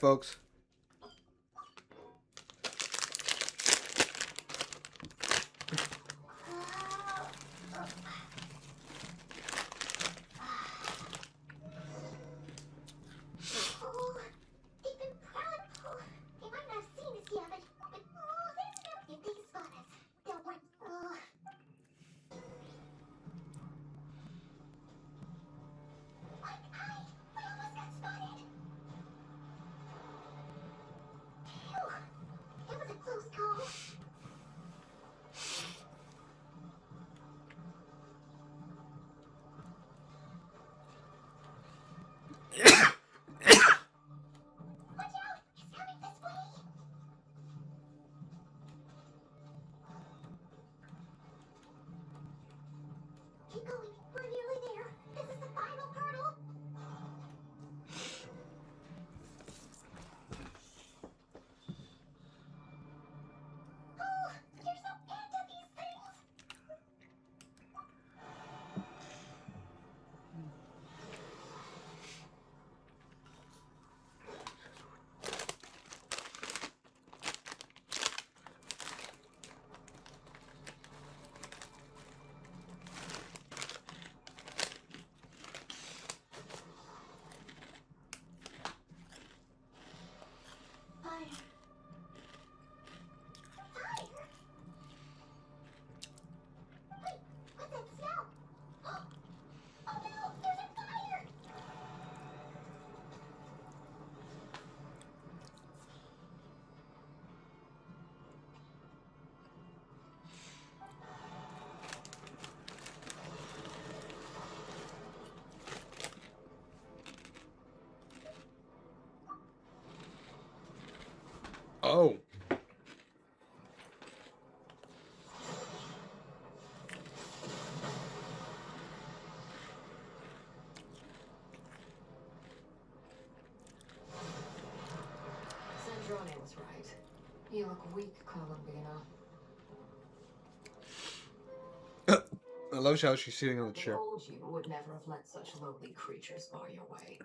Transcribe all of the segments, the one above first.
folks. Keep going. We're nearly there. This is the final hurdle. Oh, you're so into these things. Fire. Fire. Wait, what's that smell? Oh no, there's a fire! Oh. Sandrone was right. You look weak, Columbina. I love how she's sitting on the The chair. old you would never have let such lowly creatures bar your way.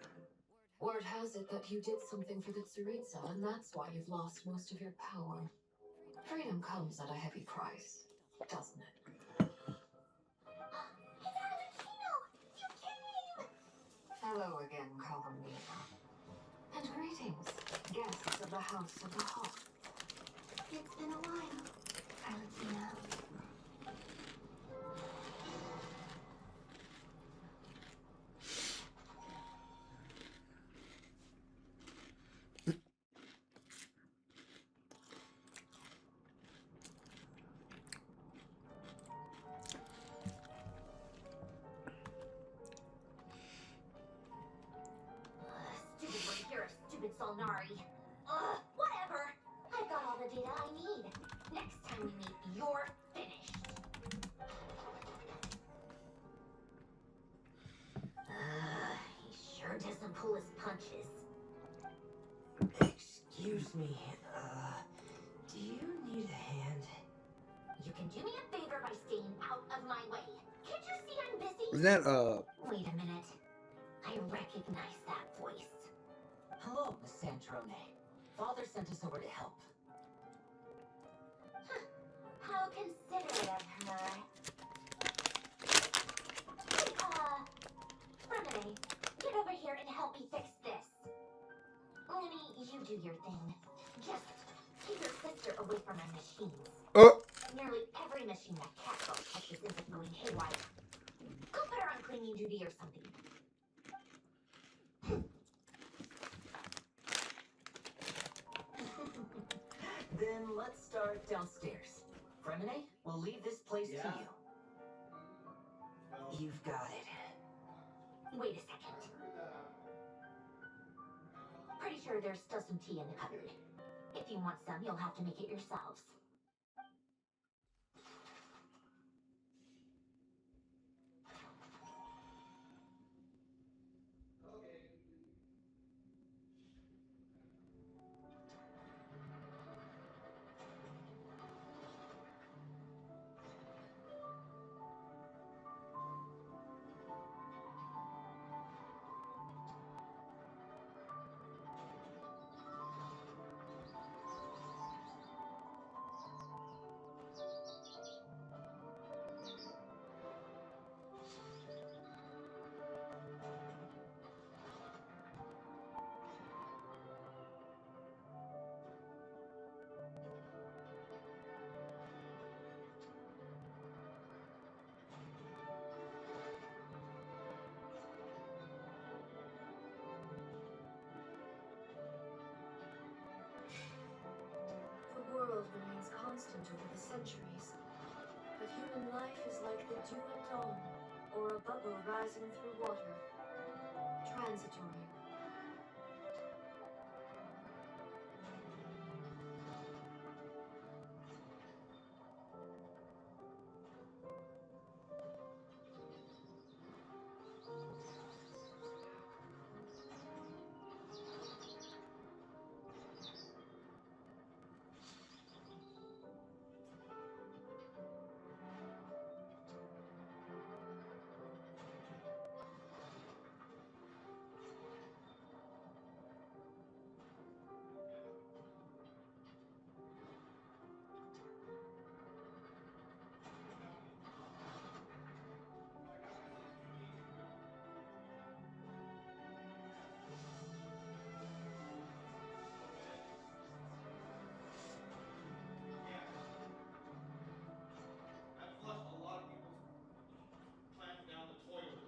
Word has it that you did something for the Tsaritsa, and that's why you've lost most of your power. Freedom comes at a heavy price, doesn't it? It's Arlecchino! You came! Hello again, Columbina. And greetings, guests of the House of the Hawk. It's been a while, Arlecchino. Stupid one here, stupid Solnari. Whatever. I've got all the data I need. Next time we meet, you're finished. He sure doesn't pull his punches. Excuse me, do you need a hand? You can do me a favor by staying out of my way. Can't you see I'm busy? Isn't that, Wait a minute. I recognize that voice. Hello, Miss Sandrone. Father sent us over to help. How considerate of her. Hey, Renee, get over here and help me fix this. Lenny, you do your thing. Just keep your sister away from my machines. oh, Nearly every machine that Catgirl touches ends up going haywire. Go put her on cleaning duty or something. Then let's start downstairs. Fremine, we'll leave this place to you. You've got it. Wait a second. Pretty sure there's still some tea in the cupboard. If you want some, you'll have to make it yourselves. world remains constant over the centuries, but human life is like the dew at dawn, or a bubble rising through water. Transitory. That flushed a lot of people's plans down the toilet.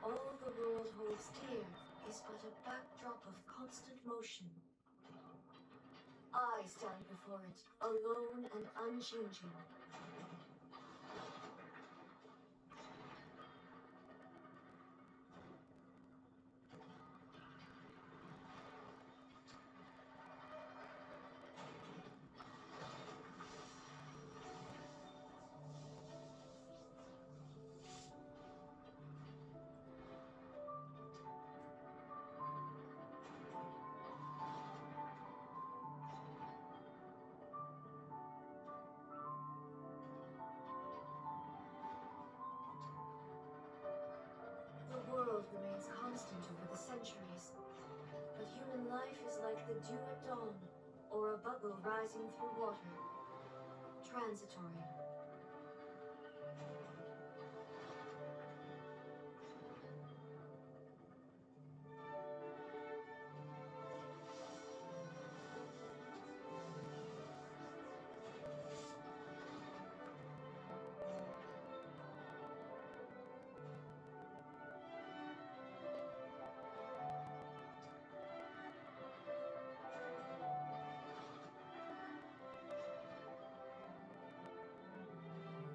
All the world holds dear is but a backdrop of constant motion. I stand before it, alone and unchanging. The world remains constant over the centuries, but human life is like the dew at dawn, or a bubble rising through water. Transitory.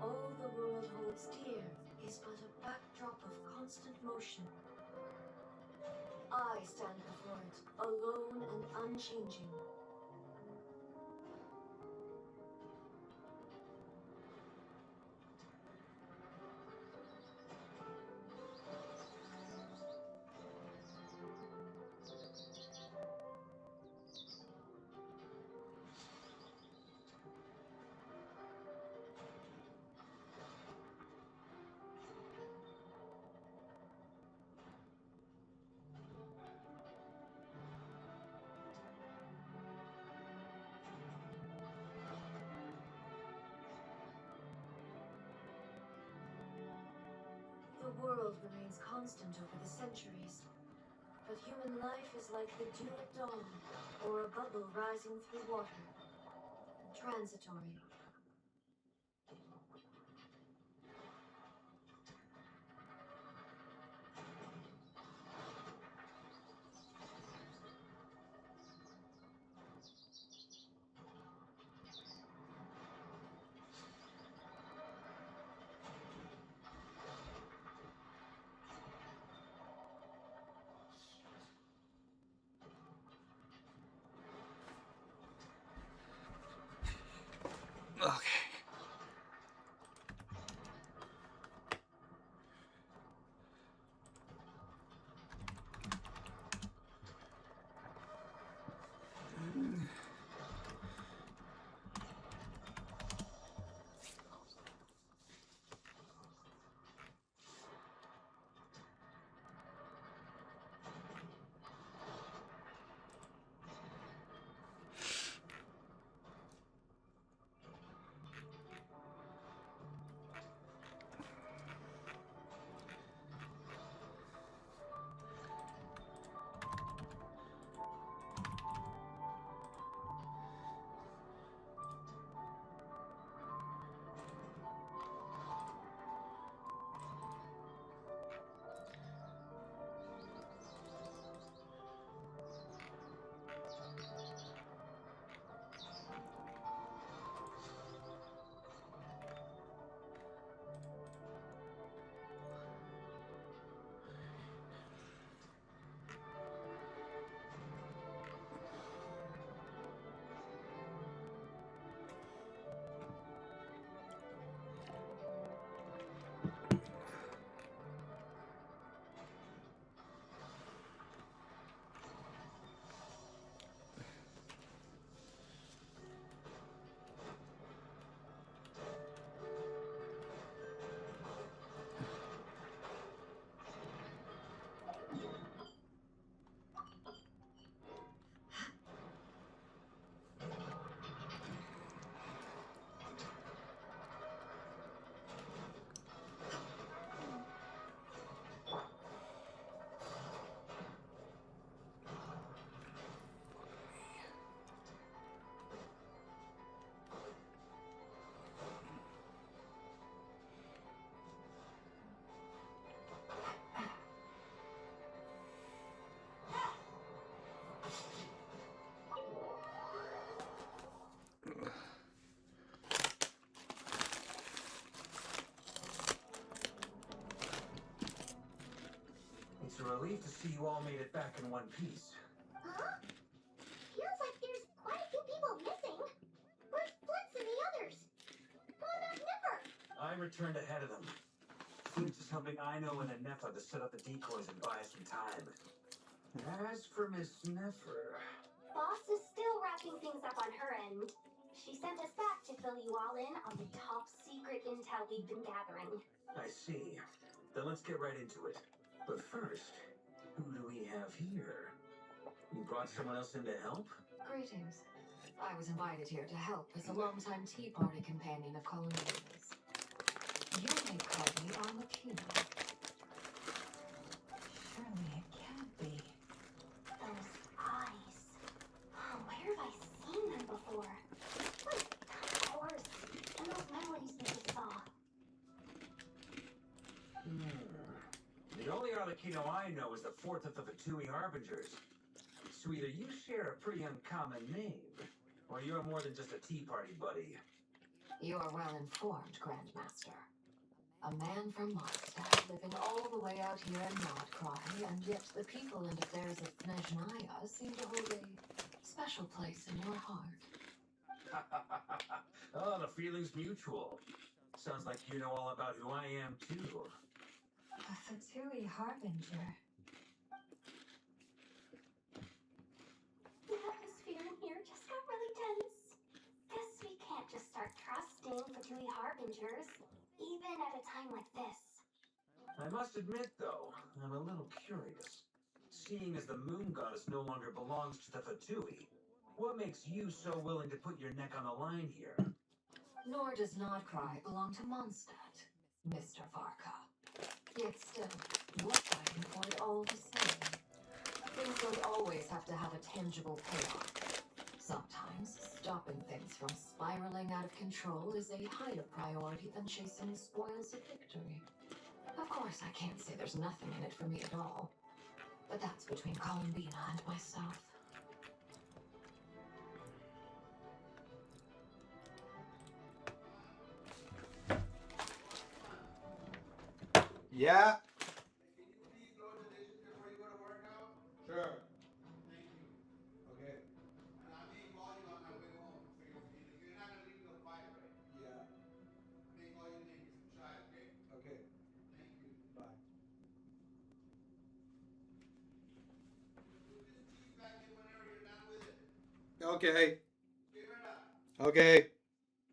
All the world holds dear is but a backdrop of constant motion. I stand before it, alone and unchanging. The world remains constant over the centuries, but human life is like the dew at dawn, or a bubble rising through water. Transitory. relief to see you all made it back in one piece. Huh? Feels like there's quite a few people missing. Where's Flint's and the others? What about Nipper? I returned ahead of them. Flint is helping Ino and Anefa to set up the decoys and buy some time. As for Miss Nefer... Boss is still wrapping things up on her end. She sent us back to fill you all in on the top secret intel we've been gathering. I see. Then let's get right into it. But first, who do we have here? You brought someone else in to help? Greetings. I was invited here to help as a longtime Tea Party companion of Columbia's. You may call me Arlecchino. Surely it can't be. Those eyes. Oh, where have I seen them before? Wait, of course. And those memories we just saw. The only Arlecchino I know is the fourth of the Fatui Harbingers. So either you share a pretty uncommon name, or you're more than just a Tea Party buddy. You are well informed, Grandmaster. A man from Mondstadt, living all the way out here in Nodcry, and yet the people and affairs of Snezhnaya seem to hold a special place in your heart. Oh, the feeling's mutual. Sounds like you know all about who I am, too. A Fatui Harbinger. The atmosphere in here just got really tense. Guess we can't just start trusting Fatui Harbingers, even at a time like this. I must admit, though, I'm a little curious. Seeing as the moon goddess no longer belongs to the Fatui, what makes you so willing to put your neck on the line here? Nor does Nodcry belong to Mondstadt, Mr. Varka. Yet still, you're fighting for it all the same. Things don't always have to have a tangible payoff. Sometimes, stopping things from spiraling out of control is a higher priority than chasing the spoils of victory. Of course, I can't say there's nothing in it for me at all. But that's between Columbina and myself. Yeah. Can you please load the dishes before you go to work now? Sure. Thank you. Okay. And I may call you on my way home, so you're not gonna leave till 5, right? Yeah. I may call you then, get some chai, okay? Okay. Thank you. Bye. Put this cheese back in whenever you're done with it. Okay. Okay, Brenda? Okay.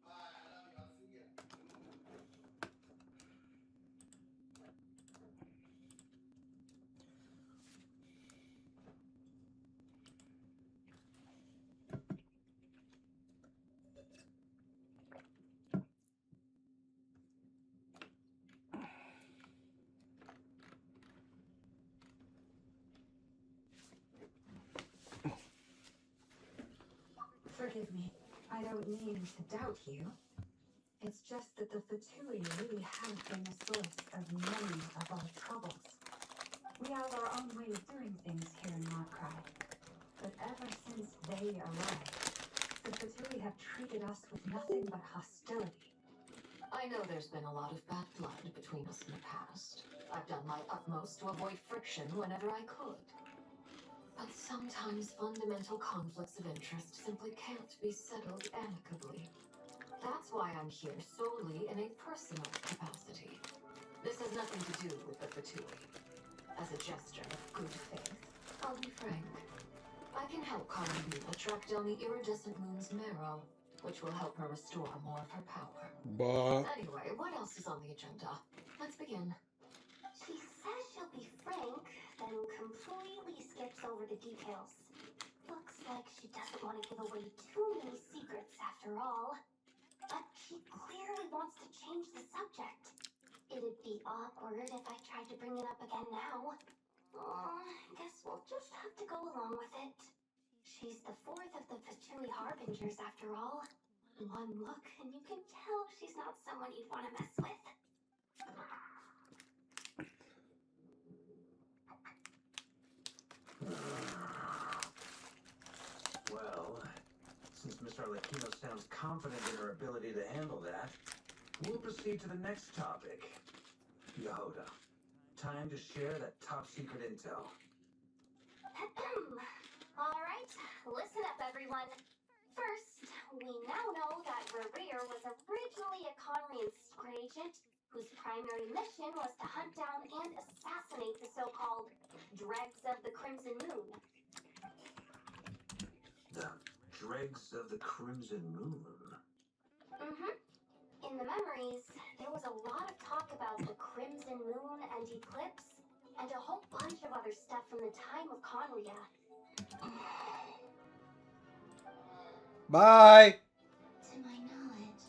Bye, I love you. I'll see ya. Forgive me. I don't mean to doubt you. It's just that the Fatui really have been the source of many of our troubles. We have our own way of doing things here in Nodcry. But ever since they arrived, the Fatui have treated us with nothing but hostility. I know there's been a lot of bad blood between us in the past. I've done my utmost to avoid friction whenever I could. But sometimes fundamental conflicts of interest simply can't be settled amicably. That's why I'm here solely in a personal capacity. This has nothing to do with the Fatui. As a gesture of good faith, I'll be frank. I can help Columbina track down the iridescent moon's marrow, which will help her restore more of her power. Anyway, what else is on the agenda? Let's begin. She says she'll be frank, then completely skips over the details. Looks like she doesn't want to give away too many secrets after all. But she clearly wants to change the subject. It'd be awkward if I tried to bring it up again now. Guess we'll just have to go along with it. She's the fourth of the Fatui Harbingers after all. One look and you can tell she's not someone you'd want to mess with. Well, since Miss Arlecchino sounds confident in her ability to handle that, we'll proceed to the next topic. Yehuda. Time to share that top secret intel. Alright, listen up everyone. First, we now know that Rerir was originally a Conrian secret agent whose primary mission was to hunt down and assassinate the so-called Dregs of the Crimson Moon. The Dregs of the Crimson Moon. In the memories, there was a lot of talk about the Crimson Moon and Eclipse, and a whole bunch of other stuff from the time of Conria. Bye. To my knowledge,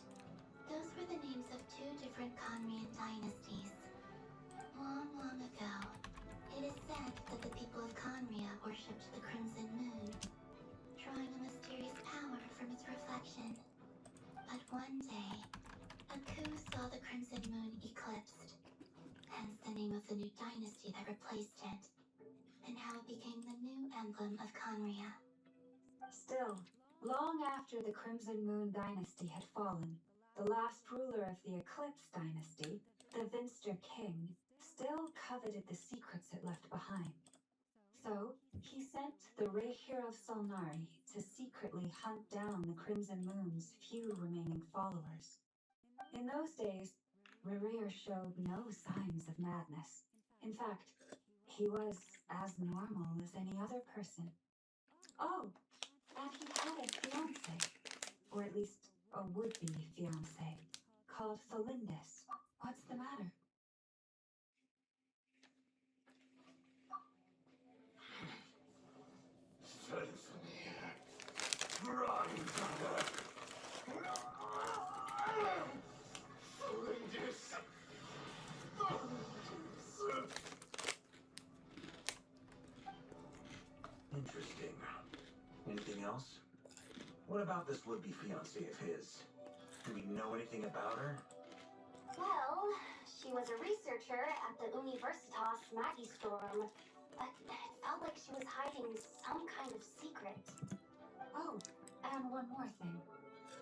those were the names of two different Conrian dynasties. Long, long ago, it is said that the people of Conria worshipped the Crimson Moon, drawing a mysterious power from its reflection. But one day, a coup saw the Crimson Moon eclipsed, hence the name of the new dynasty that replaced it, and how it became the new emblem of Conria. Still, long after the Crimson Moon dynasty had fallen, the last ruler of the Eclipse dynasty, the Vinster King, still coveted the secrets it left behind. So, he sent the Reir of Solnari to secretly hunt down the Crimson Moon's few remaining followers. In those days, Rerir showed no signs of madness. In fact, he was as normal as any other person. Oh, and he had a fiancé, or at least a would-be fiancé, called Felindis. What's the matter? Interesting. Anything else? What about this would-be fiancée of his? Do we know anything about her? Well, she was a researcher at the Universitas Magistrorum, but it felt like she was hiding some kind of secret. Oh, and one more thing.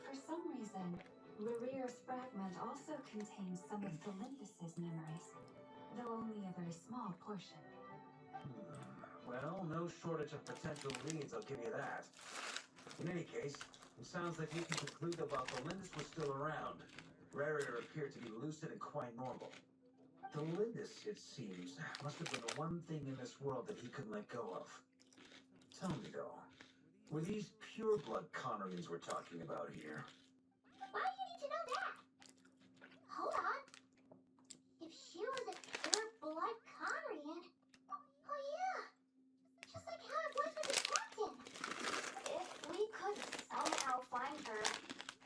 For some reason, Rerir's fragment also contains some of Felindis's memories, though only a very small portion. Well, no shortage of potential leads, I'll give you that. In any case, it sounds like we can conclude that while Felindis was still around, Rerir appeared to be lucid and quite normal. Felindis, it seems, must have been the one thing in this world that he couldn't let go of. Tell me, though, were these pure-blood Conrians we're talking about here? Why do you need to know that? Hold on. If she was a pure-blood Conrian, oh yeah, just like how it was with the captain. If we could somehow find her,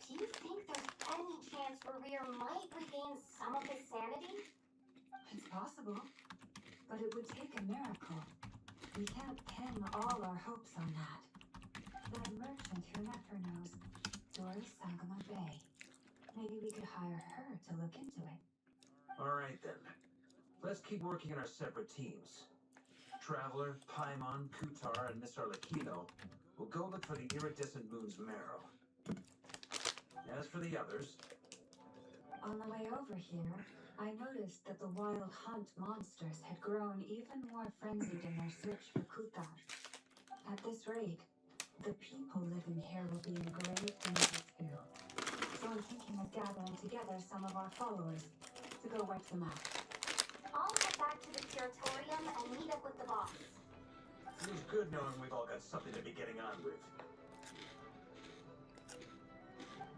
do you think there's any chance Rerir might regain some of his sanity? It's possible, but it would take a miracle. We can't pin all our hopes on that. That merchant who never knows, Doris Sangama Bay. Maybe we could hire her to look into it. All right, then. Let's keep working on our separate teams. Traveler, Paimon, Kutar, and Miss Arlecchino will go look for the iridescent moon's marrow. As for the others... On the way over here, I noticed that the Wild Hunt monsters had grown even more frenzied in their search for Kutar. At this rate, the people living here will be in grave danger too. So I'm thinking of gathering together some of our followers to go wipe them out. I'll head back to the Curatorium and meet up with the boss. Feels good knowing we've all got something to be getting on with.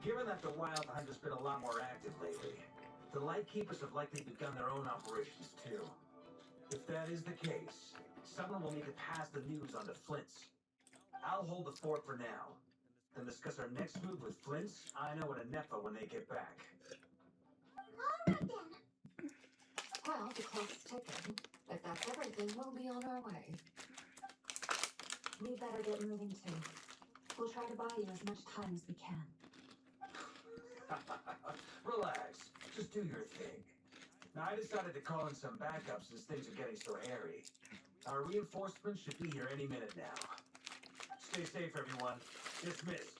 Given that the Wild Hunt has been a lot more active lately, the Lightkeepers have likely begun their own operations too. If that is the case, someone will need to pass the news on to Flint's. I'll hold the fort for now, then discuss our next move with Flint's, Ino, and Anefa when they get back. Alright then. Well, the clock's ticking. If that's everything, we'll be on our way. We better get moving too. We'll try to buy you as much time as we can. Relax. Just do your thing. Now, I decided to call in some backups since things are getting so hairy. Our reinforcements should be here any minute now. Stay safe, everyone. Dismissed.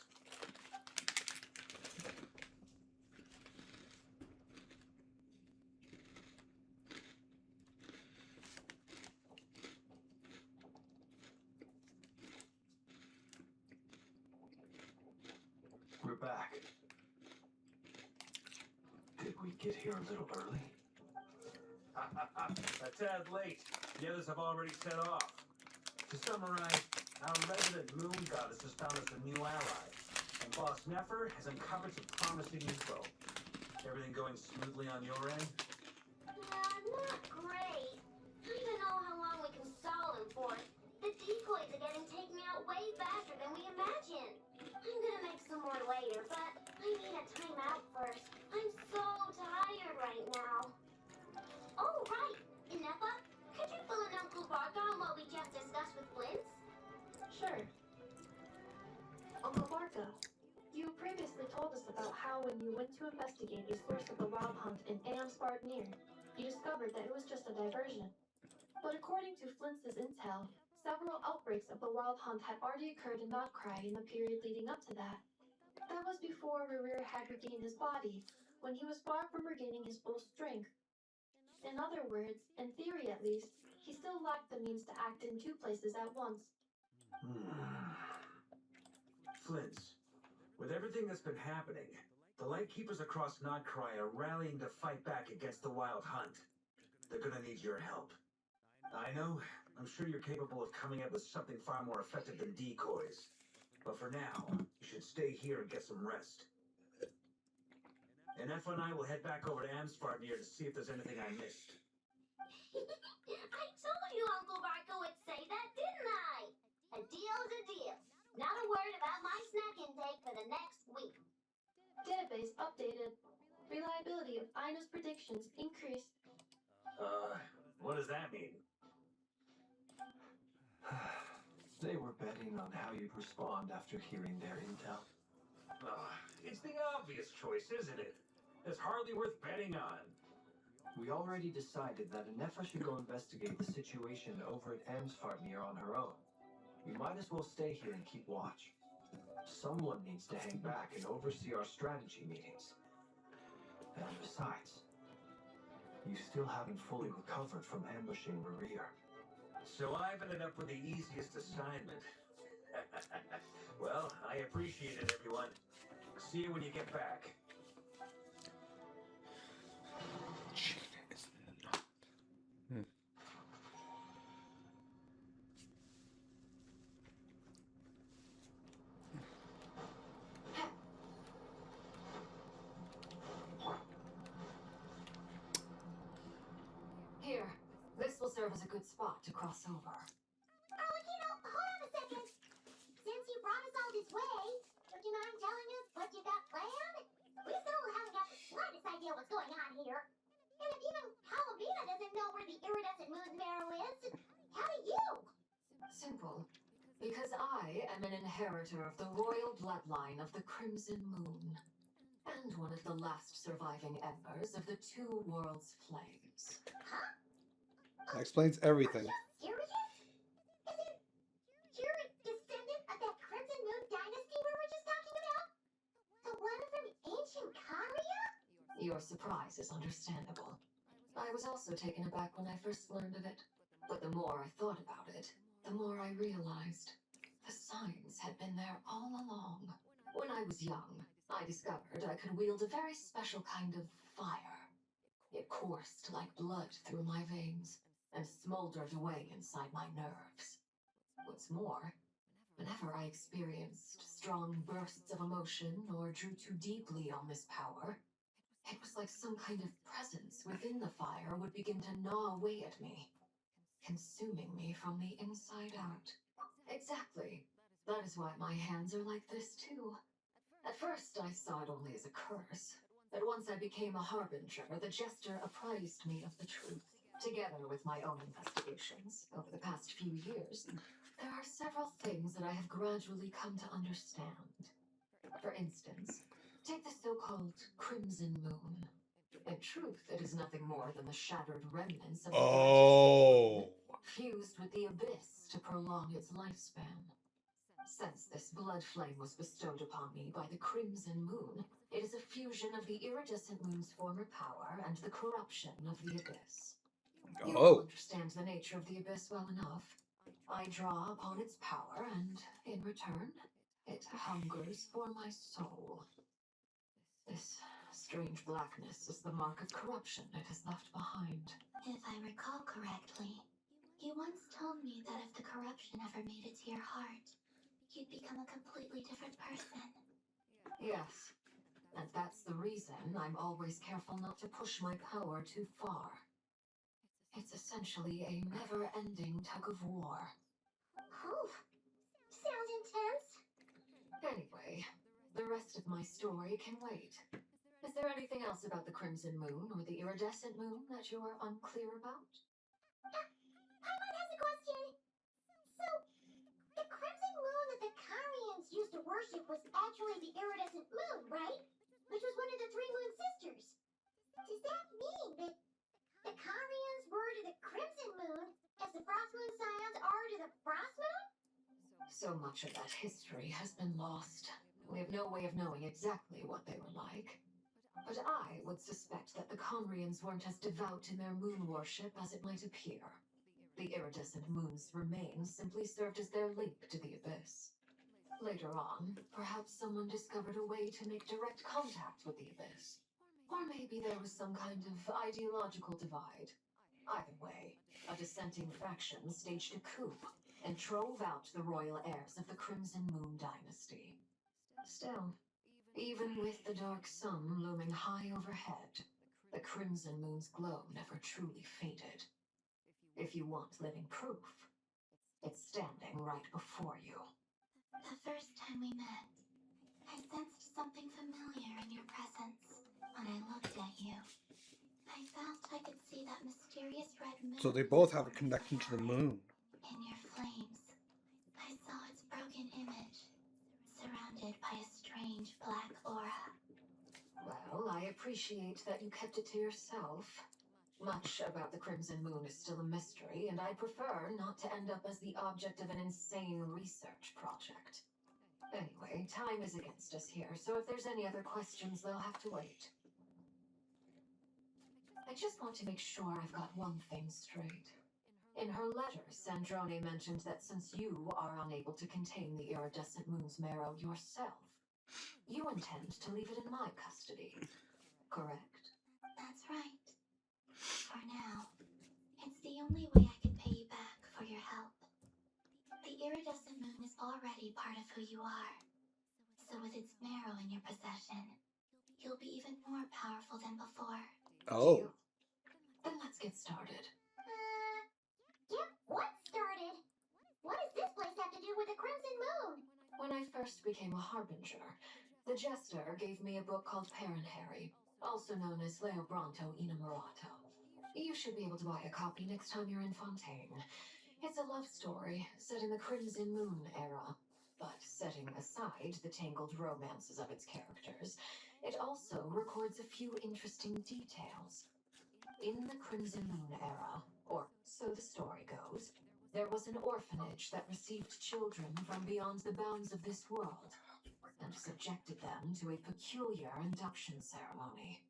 we get here a little early? A tad late. The others have already set off. To summarize, our resident moon goddess has found us a new ally, and Boss Nefer has uncovered some promising info. Everything going smoothly on your end? Not great. I don't even know how long we can stall him for. The decoys are getting taken out way faster than we imagined. I'm gonna make some more later, but I need a timeout first. I'm so tired right now. Oh, right. Inepa, could you fill in Uncle Barker on what we just discussed with Blintz? Sure. Uncle Barca, you previously told us about how when you went to investigate the source of the wild hunt in Amsbardnir, you discovered that it was just a diversion. But according to Flintz's intel, several outbreaks of the wild hunt had already occurred in Notcry in the period leading up to that. That was before Rerir had regained his body, when he was far from regaining his full strength. In other words, in theory at least, he still lacked the means to act in two places at once. Flint's, with everything that's been happening, the Lightkeepers across Notcry are rallying to fight back against the Wild Hunt. They're gonna need your help. I know, I'm sure you're capable of coming up with something far more effective than decoys. But for now, you should stay here and get some rest. And Effa and I will head back over to Amsbardnir to see if there's anything I missed. I told you Uncle Barca would say that, didn't I? A deal's a deal. Not a word about my snack intake for the next week. Database updated. Reliability of Ina's predictions increased. What does that mean? They were betting on how you'd respond after hearing their intel. It's the obvious choice, isn't it? It's hardly worth betting on. We already decided that Inefa should go investigate the situation over at Amsfartnir on her own. We might as well stay here and keep watch. Someone needs to hang back and oversee our strategy meetings. And besides, you still haven't fully recovered from ambushing Rerir. So I've ended up with the easiest assignment. Well, I appreciate it, everyone. See you when you get back. Here, this will serve as a good spot to cross over. Hold on a second. Since you brought us all this way, would you mind telling us what you got planned? We still haven't got the slightest idea what's going on here. And if even Calavina doesn't know where the iridescent moon barrel is, how do you? Simple. Because I am an inheritor of the royal bloodline of the Crimson Moon. And one of the last surviving embers of the Two Worlds Flames. That explains everything. Serious? Is it you're a descendant of that Crimson Moon dynasty we were just talking about? The one from ancient Caria? Your surprise is understandable. I was also taken aback when I first learned of it. But the more I thought about it, the more I realized the signs had been there all along. When I was young, I discovered I could wield a very special kind of fire. It coursed like blood through my veins and smoldered away inside my nerves. What's more, whenever I experienced strong bursts of emotion or drew too deeply on this power, it was like some kind of presence within the fire would begin to gnaw away at me, consuming me from the inside out. Exactly. That is why my hands are like this too. At first, I saw it only as a curse, but once I became a harbinger, the jester apprised me of the truth. Together with my own investigations over the past few years, there are several things that I have gradually come to understand. For instance, take the so-called Crimson Moon. In truth, it is nothing more than the shattered remnants of the Oh. fused with the abyss to prolong its lifespan. Since this blood flame was bestowed upon me by the Crimson Moon, it is a fusion of the iridescent moon's former power and the corruption of the abyss. You all understand the nature of the abyss well enough. I draw upon its power, and in return, it hungers for my soul. This strange blackness is the mark of corruption it has left behind. If I recall correctly, you once told me that if the corruption ever made it to your heart, you'd become a completely different person. Yes, and that's the reason I'm always careful not to push my power too far. It's essentially a never-ending tug of war. Whew. Sounds intense. Anyway, the rest of my story can wait. Is there anything else about the Crimson Moon or the Iridescent Moon that you are unclear about? Paimon has a question. So, the crimson moon that the Karians used to worship was actually the iridescent moon, right? Which was one of the three moon sisters. Does that mean that the Karians were to the crimson moon as the frost moon scions are to the frost moon? So much of that history has been lost. We have no way of knowing exactly what they were like. But I would suspect that the Conrians weren't as devout in their moon worship as it might appear. The iridescent moon's remains simply served as their link to the abyss. Later on, perhaps someone discovered a way to make direct contact with the abyss. Or maybe there was some kind of ideological divide. Either way, a dissenting faction staged a coup and drove out the royal heirs of the Crimson Moon dynasty. Still, even with the dark sun looming high overhead, the Crimson Moon's glow never truly faded. If you want living proof, it's standing right before you. The first time we met, I sensed something familiar in your presence. When I looked at you, I felt I could see that mysterious red moon. So they both have a connection to the moon. In your flames, I saw its broken image, surrounded by a strange black aura. Well, I appreciate that you kept it to yourself. Much about the Crimson Moon is still a mystery, and I prefer not to end up as the object of an insane research project. Anyway, time is against us here, so if there's any other questions, they'll have to wait. I just want to make sure I've got one thing straight. In her letter, Sandrone mentioned that since you are unable to contain the iridescent moon's marrow yourself, you intend to leave it in my custody, correct? That's right. For now, it's the only way I can pay you back for your help. The iridescent moon is already part of who you are. So with its marrow in your possession, you'll be even more powerful than before. Oh. Deal? Then let's get started. Get what started? What does this place have to do with the Crimson Moon? When I first became a harbinger, the jester gave me a book called Harry, also known as Leobranto Inamorato. You should be able to buy a copy next time you're in Fontaine. It's a love story set in the Crimson Moon era, but setting aside the tangled romances of its characters, it also records a few interesting details. In the Crimson Moon era, or so the story goes, there was an orphanage that received children from beyond the bounds of this world and subjected them to a peculiar induction ceremony.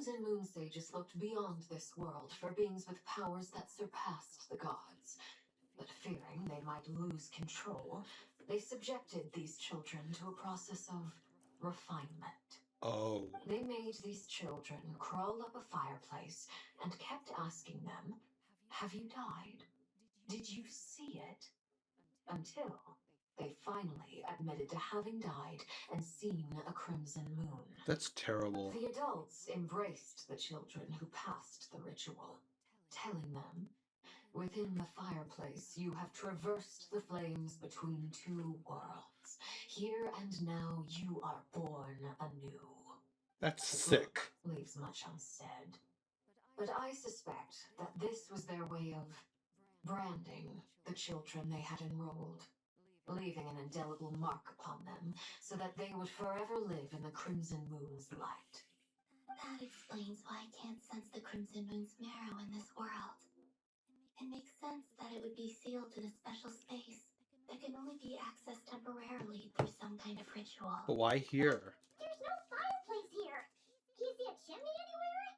Crimson Moon sages looked beyond this world for beings with powers that surpassed the gods. But fearing they might lose control, they subjected these children to a process of refinement. Oh. They made these children crawl up a fireplace and kept asking them, "Have you died? Did you see it?" Until they finally admitted to having died and seen a crimson moon. That's terrible. The adults embraced the children who passed the ritual, telling them, "Within the fireplace, you have traversed the flames between two worlds. Here and now, you are born anew." That's The sick. book leaves much unsaid, but I suspect that this was their way of branding the children they had enrolled, leaving an indelible mark upon them so that they would forever live in the Crimson Moon's light. That explains why I can't sense the Crimson Moon's marrow in this world. It makes sense that it would be sealed in a special space that can only be accessed temporarily through some kind of ritual. But why here? There's no fireplace here! Do you see a chimney anywhere?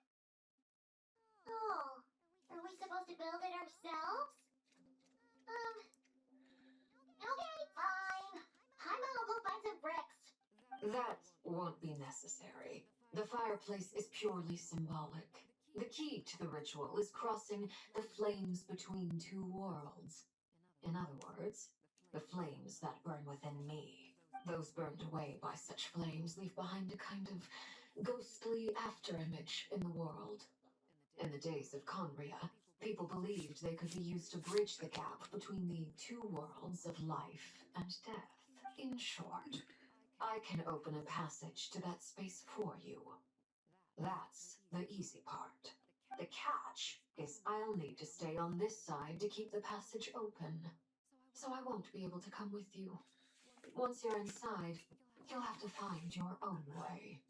Oh, are we supposed to build it ourselves? Okay, fine. I'll go find some bricks. That won't be necessary. The fireplace is purely symbolic. The key to the ritual is crossing the flames between two worlds. In other words, the flames that burn within me. Those burned away by such flames leave behind a kind of ghostly afterimage in the world. In the days of Conria, people believed they could be used to bridge the gap between the two worlds of life and death. In short, I can open a passage to that space for you. That's the easy part. The catch is I'll need to stay on this side to keep the passage open. So I won't be able to come with you. Once you're inside, you'll have to find your own way.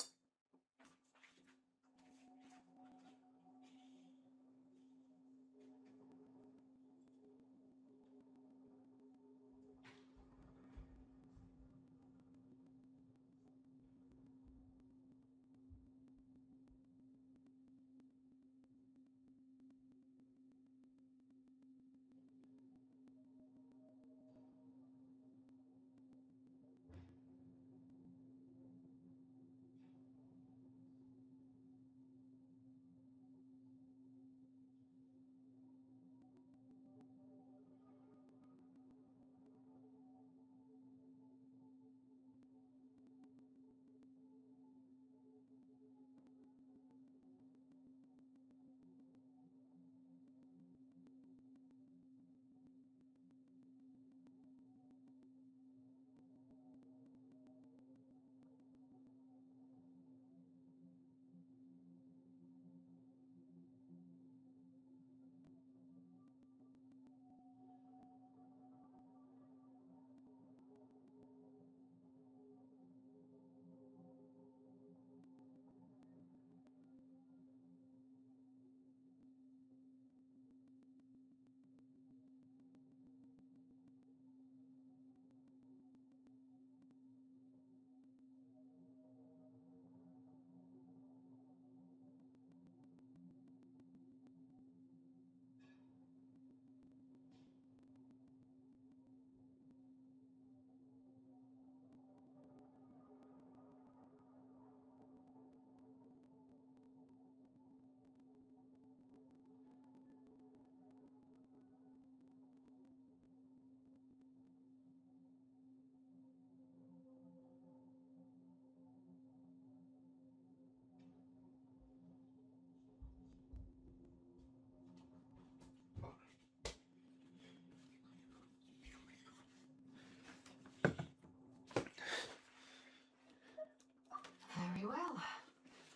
Very well.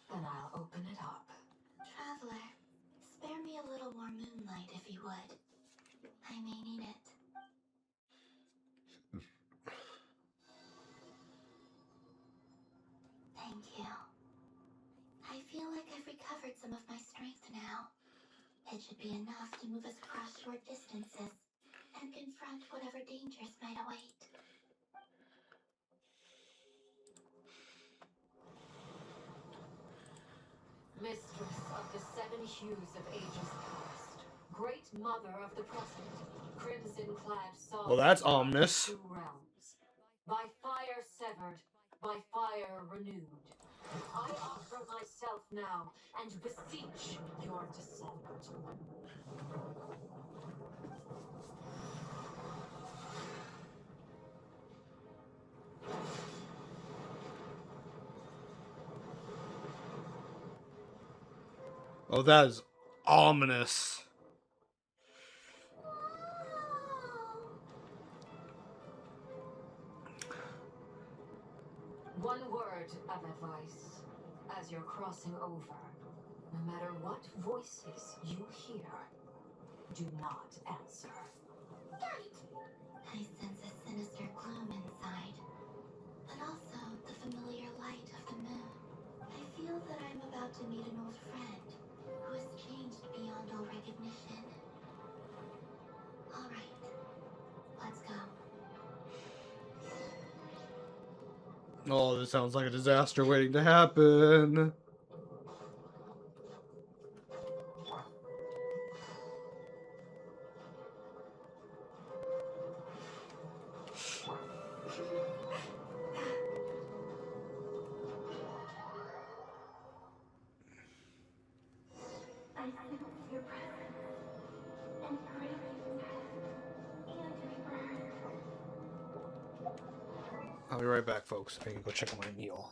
Then I'll open it up. Traveler, spare me a little more moonlight if you would. I may need it. Thank you. I feel like I've recovered some of my strength now. It should be enough to move us across short distances and confront whatever dangers might await. Mist hues of ages past, great mother of the present, crimson-clad sovereign Well, that's of ominous. two realms, by fire severed, by fire renewed. I offer myself now and beseech your descent. Oh, that is ominous. One word of advice as you're crossing over. No matter what voices you hear, do not answer. I sense a sinister gloom inside, but also the familiar light of the moon. I feel that I'm about to meet an old friend who has changed beyond all recognition. All right, let's go. Oh, this sounds like a disaster waiting to happen. I sense your presence and crave death and rebirth. I'll be right back, folks. I can go check on my meal.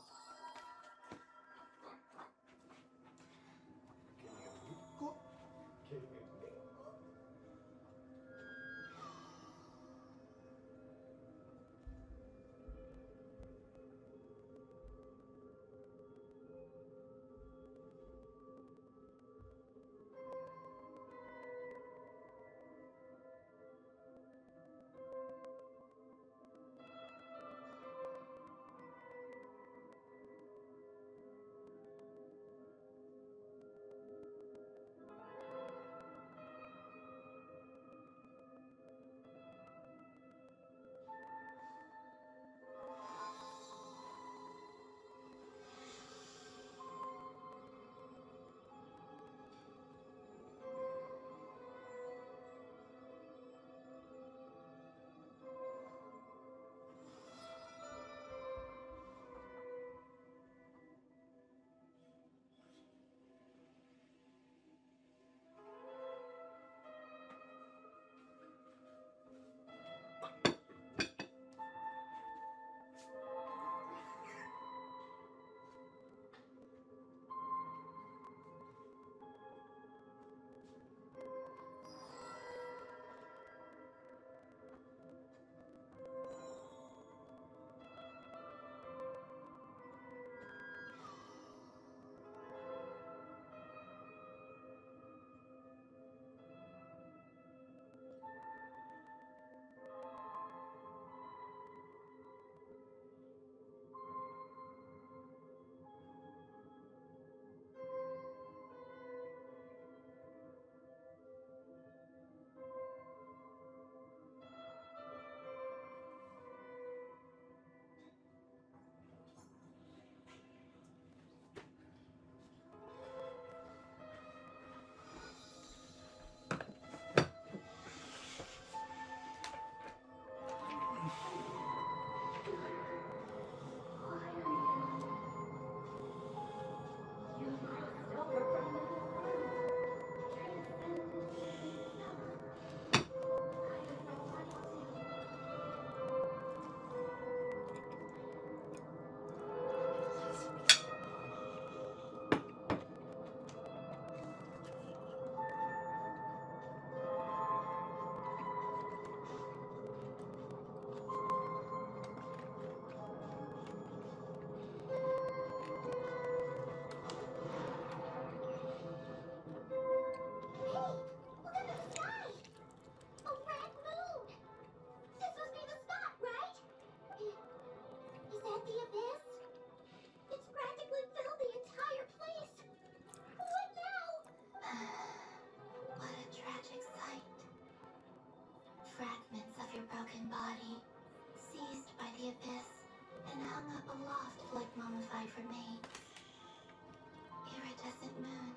Body, seized by the abyss, and hung up aloft like mummified remains. Iridescent moon.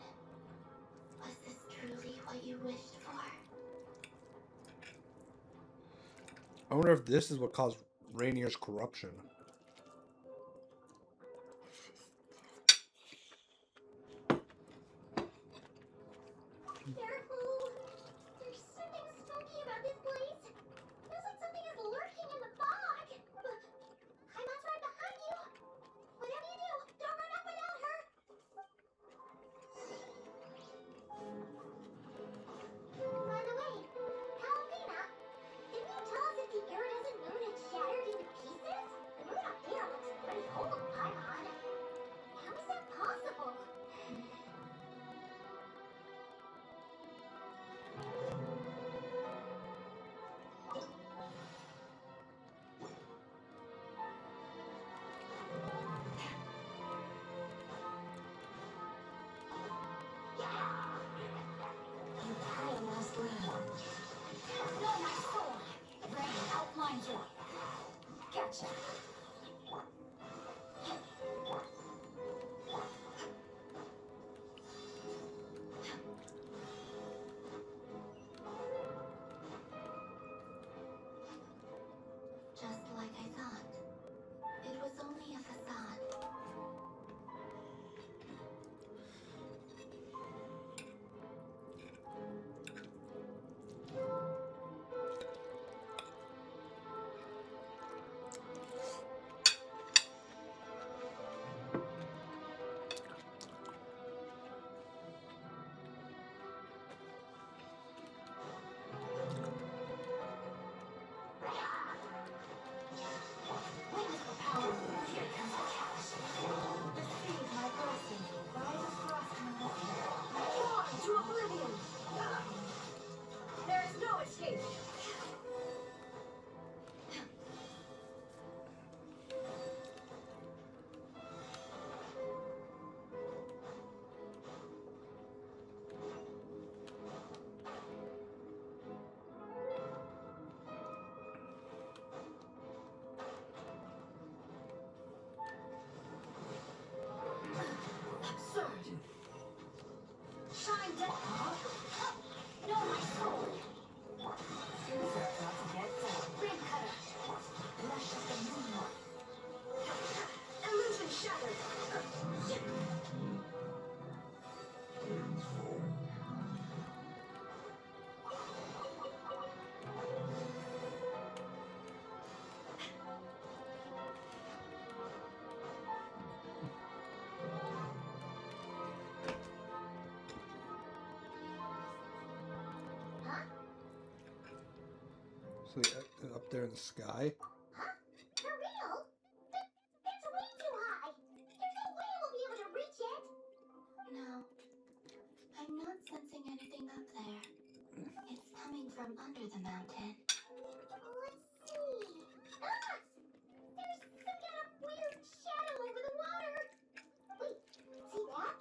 I wonder if this is what caused Rainier's corruption. Careful! There's something smoky about this place. Feels like something is lurking in the fog. But I'm right behind you. Whatever you do, don't run up without her. By the way, Paulina, didn't you tell us that the iridescent moon had shattered into pieces? The moon up there looks pretty old, Paimon. How is that possible? You probably lost ground. No, my soul! Rain outlines you. Gotcha. Just like I thought. It was only a facade. Witness the power. Here comes the cash. Receive my blessing. Rise of thrust and lightning. Fly to oblivion. There is no escape. Absurd. Shine down. No, my soul. Things are about to get down. Ring cutter. Rush of the moon. Illusion shattered. Huh? So up there in the sky. Huh? For real? That's way too high. There's no way we'll be able to reach it. No. I'm not sensing anything up there. It's coming from under the mountain. Let's see. Ah! There's some kind of weird shadow over the water. Wait, see that?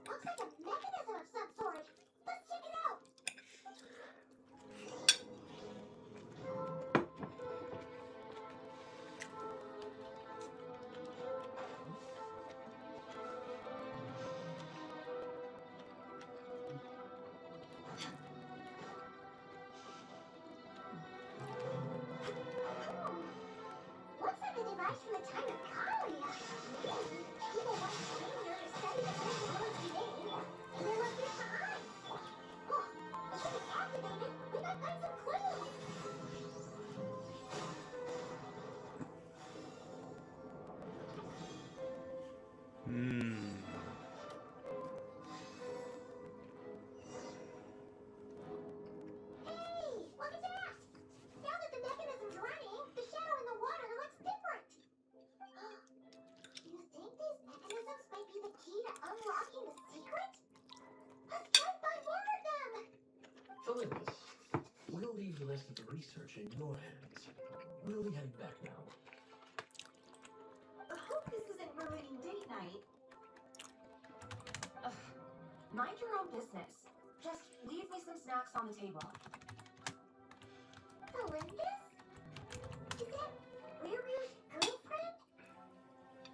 Looks like a mechanism of some sort. Let's check it out. Looks like a device from the time of Kalia. People once came here to study the technology made, and they left it behind. Oh, if we can activate it, we might find some clues. Hey, look at that! Now that the mechanism's running, the shadow in the water looks different. You think these mechanisms might be the key to unlocking the secret? Let's try and find more of them! Philippus, we'll leave the rest of the research in your hands. We'll be heading back now. I hope this isn't ruining date night. Ugh. Mind your own business. Just leave me some snacks on the table. Olympus? Is that Riri's girlfriend?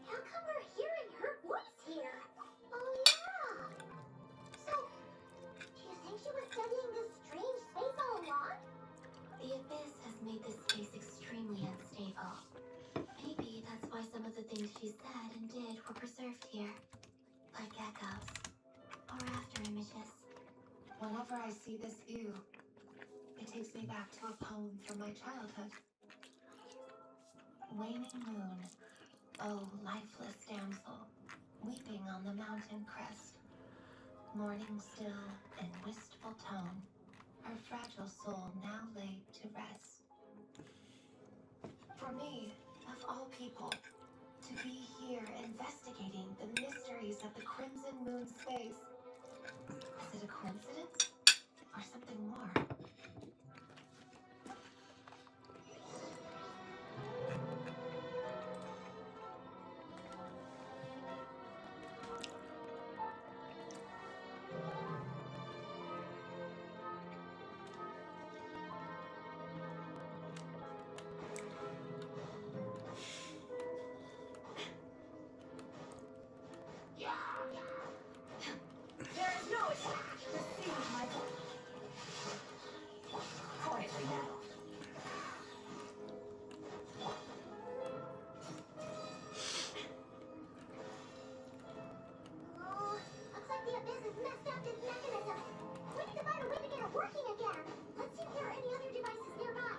How come we're hearing her voice here? Oh yeah! So, do you think she was studying this strange space all along? The Abyss has made this space she said and did were preserved here, like echoes or after images. Whenever I see this view, it takes me back to a poem from my childhood. Waning moon, oh lifeless damsel, weeping on the mountain crest, mourning still in wistful tone, her fragile soul now laid to rest. For me, of all people, to be here investigating the mysteries of the Crimson Moon space, is it a coincidence or something more? There is no escape. Receive my quietly now. Oh, looks like the Abyss has messed up this mechanism. We need to find a way to get it working again. Let's see if there are any other devices nearby.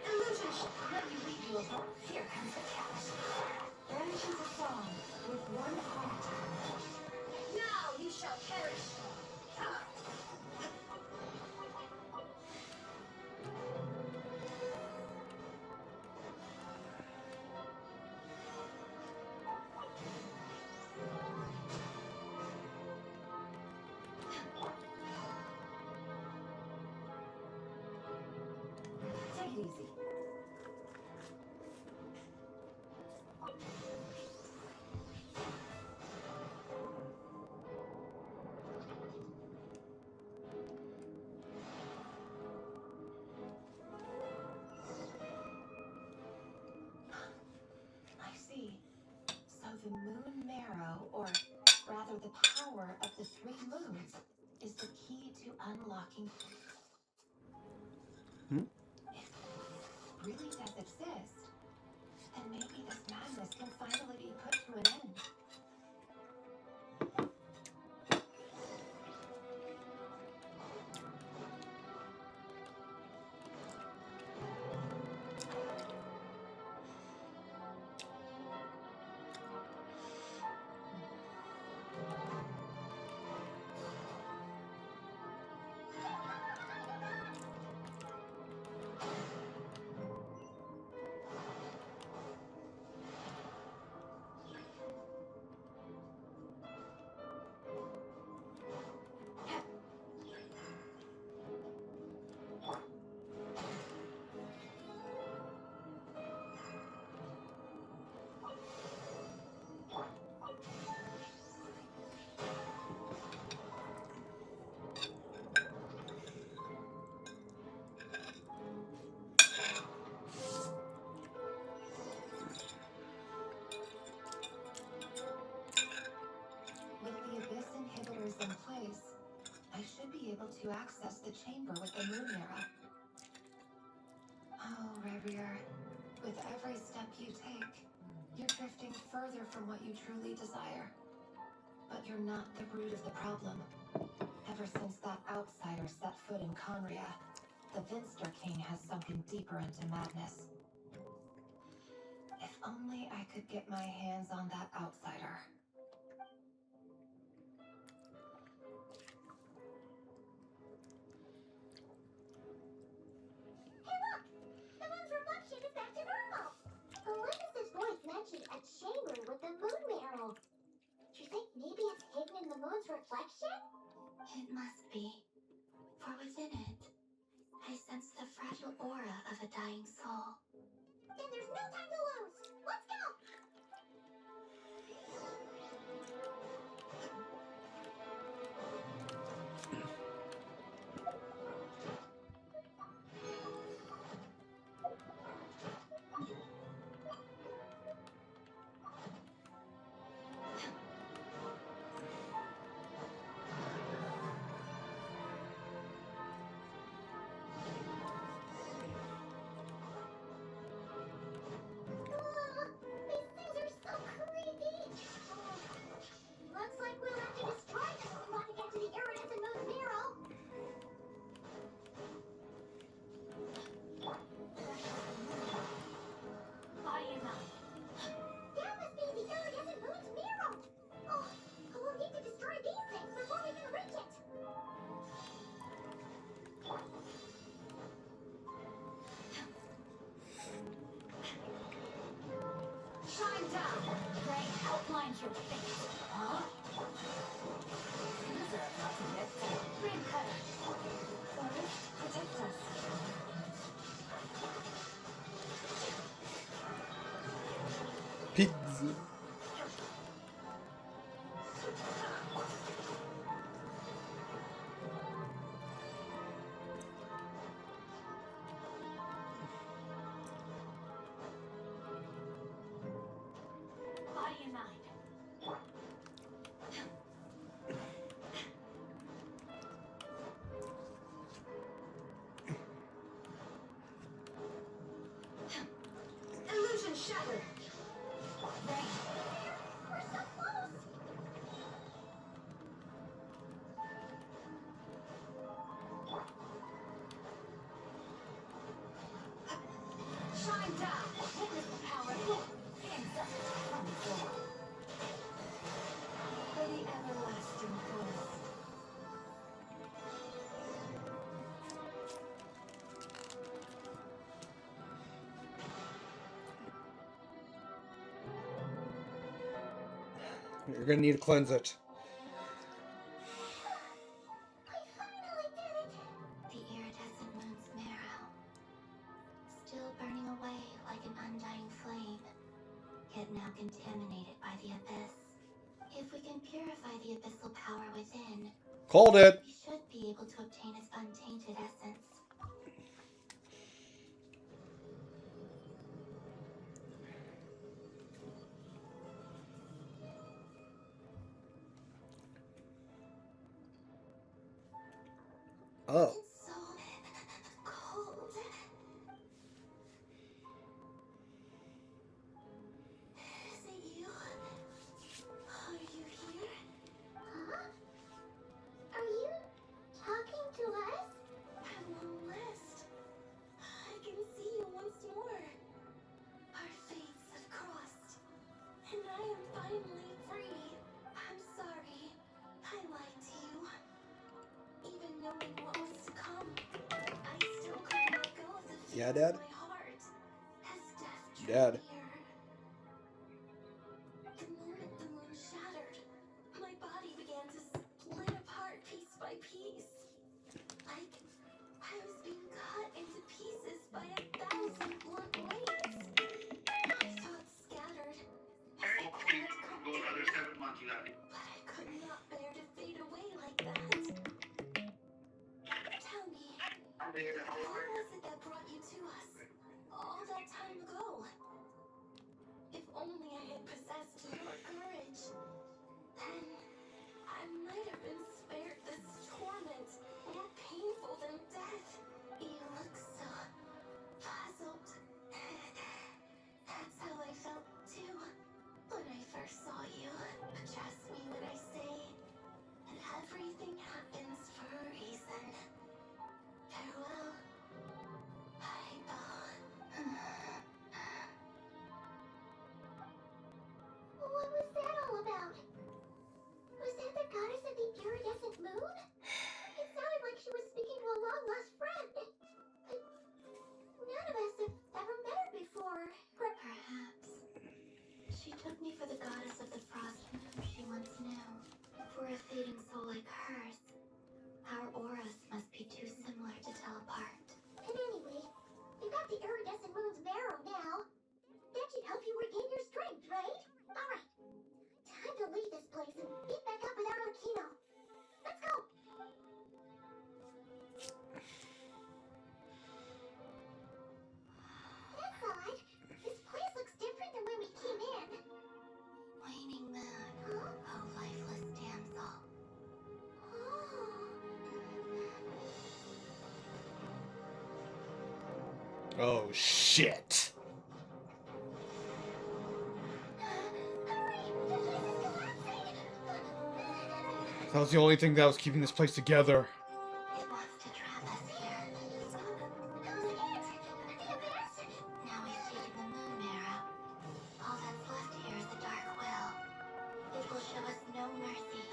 Illusion, let me leave you alone. Here comes the cat. Vanishes a song with one heart. Now you shall perish. Take it easy. I see. So the moon marrow, or rather the power of the three moons, is the key to unlocking. Hmm? If it really does exist, then maybe this madness can finally be put to an end. With the Abyss inhibitors in place, I should be able to access the chamber with the moon marrow. Oh, Revier, with every step you take, you're drifting further from what you truly desire. But you're not the root of the problem. Ever since that outsider set foot in Conria, the Vinster King has sunken deeper into madness. If only I could get my hands on that outsider. Hey look! The moon's reflection is back to normal! Olympus's voice mentioned a chamber with the moon marrow. Do you think maybe it's hidden in the moon's reflection? It must be. For within it, I sense the fragile aura of a dying soul. Then there's no time to lose! Let's go! down! Right outlines your face. Huh? These are not to get to. Ring cutter. Forest, protect us. Pigs. Body and mind. Illusion shattered. Right. We're so close. Shine down. Witness the power. Insect from the floor. For the everlasting forest. You're gonna need to cleanse it. I finally did it! The iridescent moon's marrow. Still burning away like an undying flame. Yet now contaminated by the abyss. If we can purify the abyssal power within, Called it. we should be able to obtain its untainted essence. Oh. It's so cold. Is it you? Are you here? Huh? Are you talking to us? At long last, I can see you once more. Our fates have crossed, and I am finally free. I'm sorry. I lied to you. Even knowing what was to come, I still couldn't let go of the Yeah, feeling Dad? in my heart as death drew Dad. near. The moment the moon shattered, my body began to split apart piece by piece. Like I was being cut into pieces by 1,000 blunt blades. My thoughts scattered as the cold compressed. But I could not bear to fade away like that. Tell me, what was it that brought you to us all that time ago? If only I had possessed your courage, then I might have been spared this torment more painful than death. You look so puzzled. That's how I felt too when I first saw you. But trust me when I say that everything happens for a reason. Farewell. I bow. What was that all about? Was that the goddess of the iridescent moon? It sounded like she was speaking to a long-lost friend. None of us have ever met her before. Perhaps. She took me for the goddess of the frost moon she once knew. For a fading soul like hers, our auras must be too similar to tell apart. And anyway, you've got the iridescent moon's marrow now. That should help you regain your strength, right? Alright. Time to leave this place and get back up without Okino. Let's go! That's odd. This place looks different than when we came in. Waning moon. Huh? Oh, lifeless damsel. Oh, shit. That was the only thing that was keeping this place together. It wants to trap us here. Who's it? The abyss? Now we've taken the moon marrow. All that's left here is the dark will. It will show us no mercy.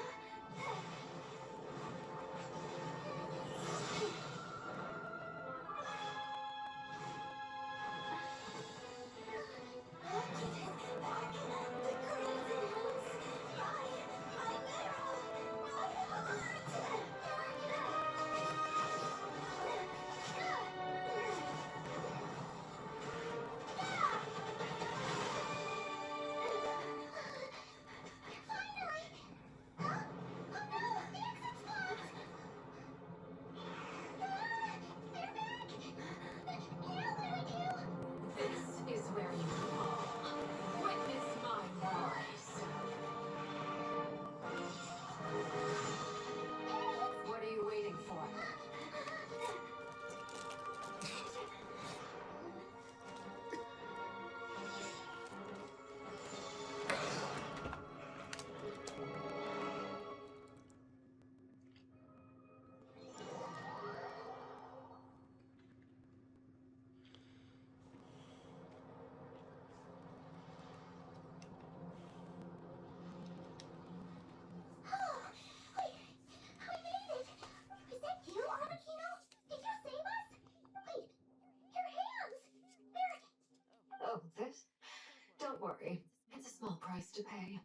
to pay.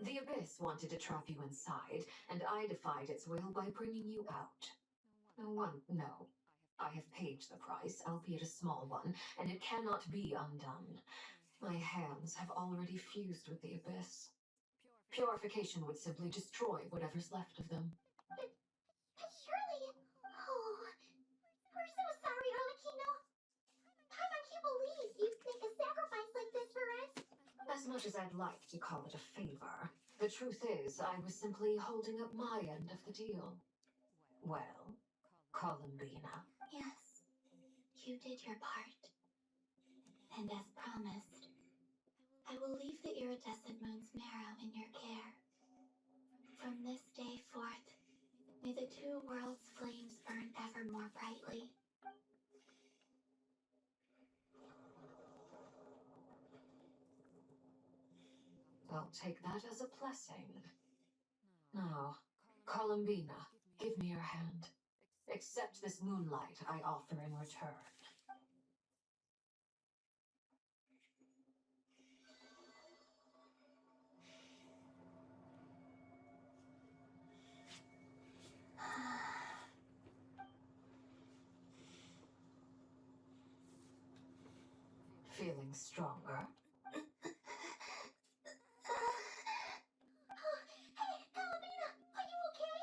The Abyss wanted to trap you inside, and I defied its will by bringing you out. No. I have paid the price, albeit a small one, and it cannot be undone. My hands have already fused with the Abyss. Purification would simply destroy whatever's left of them. But surely... Oh, we're so sorry, Arlecchino. How much you believe you'd make a sacrifice like this for us? As much as I'd like to call it a favor, the truth is I was simply holding up my end of the deal. Well, Columbina. Yes, you did your part. And as promised, I will leave the iridescent moon's marrow in your care. From this day forth, may the two worlds' flames burn ever more brightly. I'll take that as a blessing. Now, Columbina, give me your hand. Accept this moonlight I offer in return. Feeling stronger? Hey, Columbina, are you okay?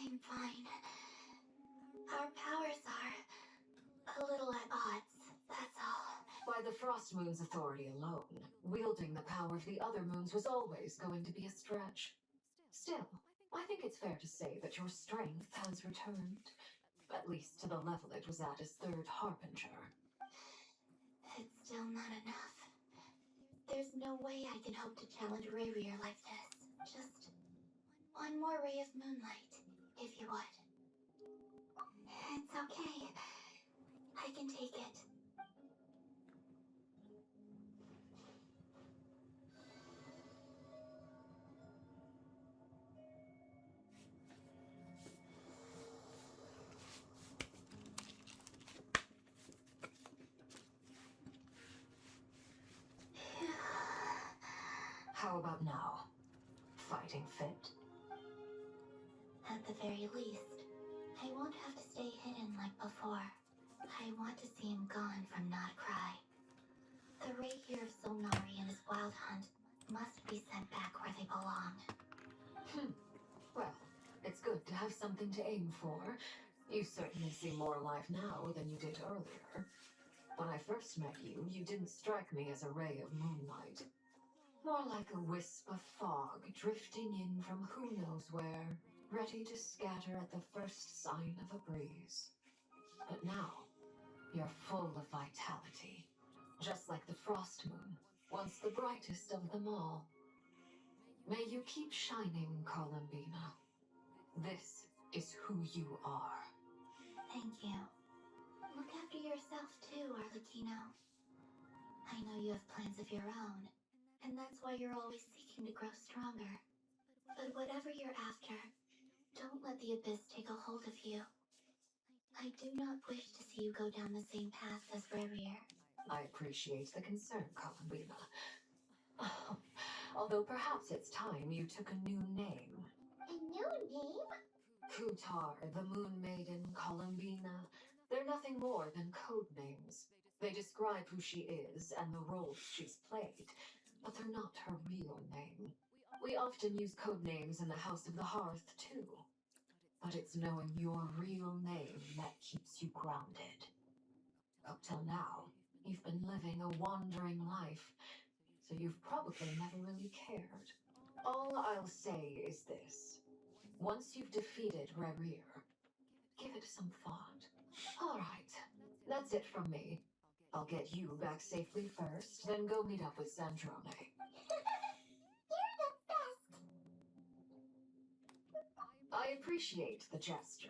I'm fine. Our powers are a little at odds, that's all. By the Frost Moon's authority alone, wielding the power of the other moons was always going to be a stretch. Still, I think it's fair to say that your strength has returned, at least to the level it was at as Third Harbinger. It's still not enough. There's no way I can hope to challenge Rayrear like this. Just one more ray of moonlight, if you would. It's okay. I can take it. How about now? Fighting fit? At the very least, I won't have to stay hidden like before. I want to see him gone from Not Cry. The Rayrear of Solnari and his wild hunt must be sent back where they belong. Well, it's good to have something to aim for. You certainly seem more alive now than you did earlier. When I first met you, you didn't strike me as a ray of moonlight. More like a wisp of fog drifting in from who knows where, ready to scatter at the first sign of a breeze. But now, you're full of vitality, just like the Frost Moon, once the brightest of them all. May you keep shining, Columbina. This is who you are. Thank you. Look after yourself too, Arlecchino. I know you have plans of your own, and that's why you're always seeking to grow stronger. But whatever you're after, don't let the Abyss take a hold of you. I do not wish to see you go down the same path as Rayrear. I appreciate the concern, Columbina. Although perhaps it's time you took a new name. A new name? Kutar, the Moon Maiden, Columbina. They're nothing more than code names. They describe who she is and the roles she's played, but they're not her real name. We often use code names in the House of the Hearth, too. But it's knowing your real name that keeps you grounded. Up till now, you've been living a wandering life, so you've probably never really cared. All I'll say is this. Once you've defeated Rayrear, give it some thought. All right, that's it from me. I'll get you back safely first, then go meet up with Sandrone. You're the best! I appreciate the gesture.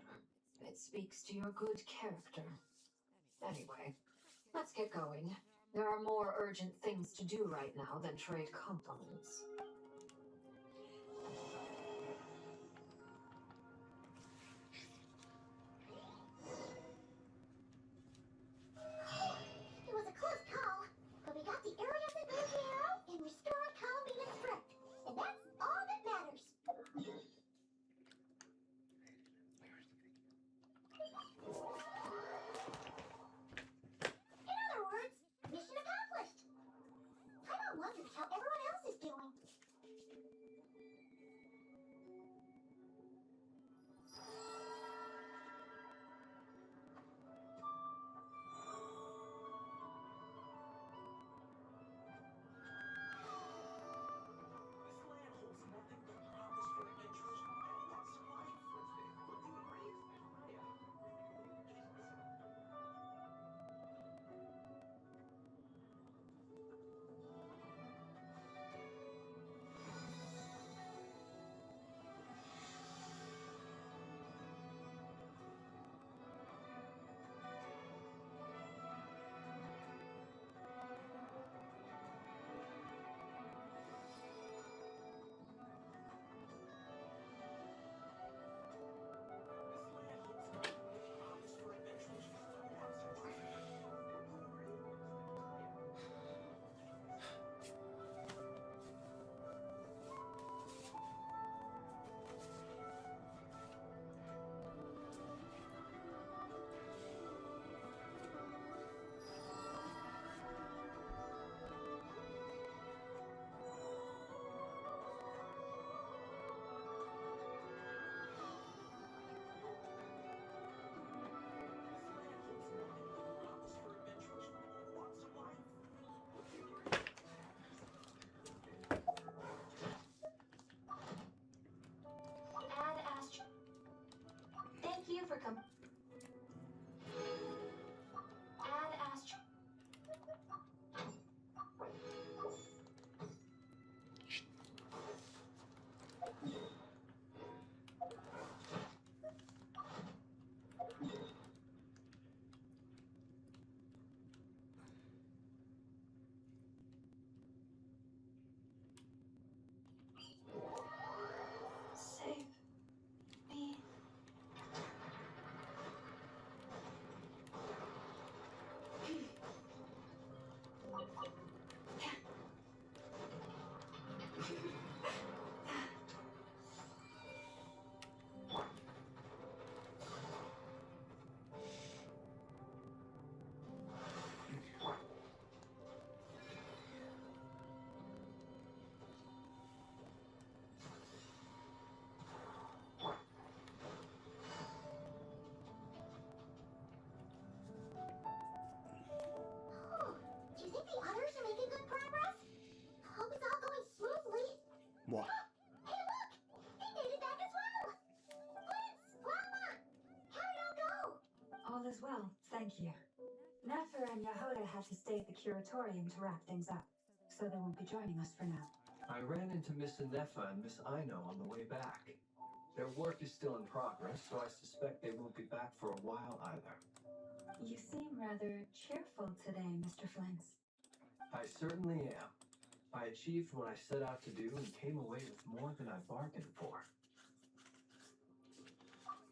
It speaks to your good character. Anyway, let's get going. There are more urgent things to do right now than trade compliments. It was a close call, but we got the iridescent moon's marrow, Do you think the others are making good progress? Hope it's all going smoothly. What? Hey, look! They made it back as well! Blitz! Lama! How'd it all go? All is well, thank you. Nefer and Yahoda had to stay at the curatorium to wrap things up, so they won't be joining us for now. I ran into Miss Inefa and Miss Aino on the way back. Their work is still in progress, so I suspect they won't be back for a while either. You seem rather cheerful today, Mr. Flinks. I certainly am. I achieved what I set out to do and came away with more than I bargained for.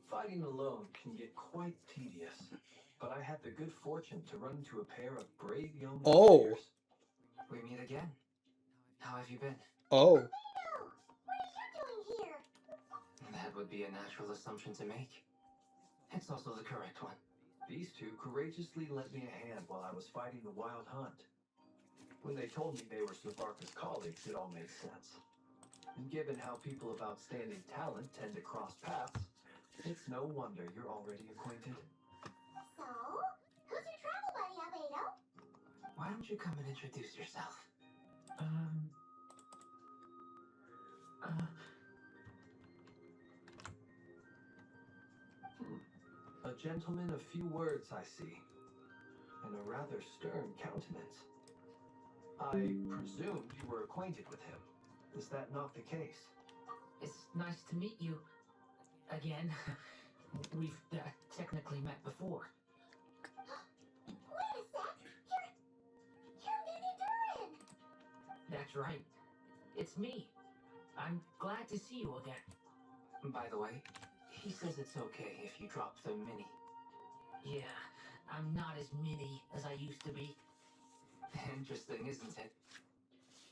Fighting alone can get quite tedious, but I had the good fortune to run into a pair of brave young warriors. We meet again. How have you been? Oh. No! What are you doing here? That would be a natural assumption to make. It's also the correct one. These two courageously lent me a hand while I was fighting the wild hunt. When they told me they were Savarka's colleagues, it all made sense. And given how people of outstanding talent tend to cross paths, it's no wonder you're already acquainted. So, who's your travel buddy, Albedo? Why don't you come and introduce yourself? A gentleman of few words, I see, and a rather stern countenance. I presumed you were acquainted with him. Is that not the case? It's nice to meet you again. We've technically met before. Wait a sec! You're Vinny Durin! That's right. It's me. I'm glad to see you again. By the way, he says it's okay if you drop the mini. Yeah, I'm not as mini as I used to be. Interesting, isn't it?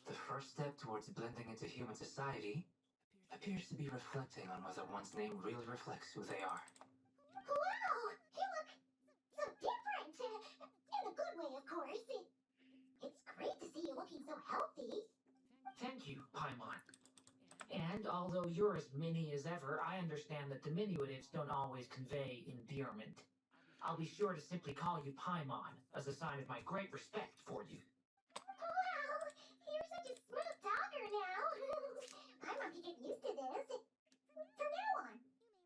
The first step towards blending into human society appears to be reflecting on whether one's name really reflects who they are. Wow! You look so different! In a good way, of course. It's great to see you looking so healthy. Thank you, Paimon. And although you're as mini as ever, I understand that diminutives don't always convey endearment. I'll be sure to simply call you Paimon as a sign of my great respect for you. Wow! You're such a smooth talker now. Paimon can get used to this. From now on,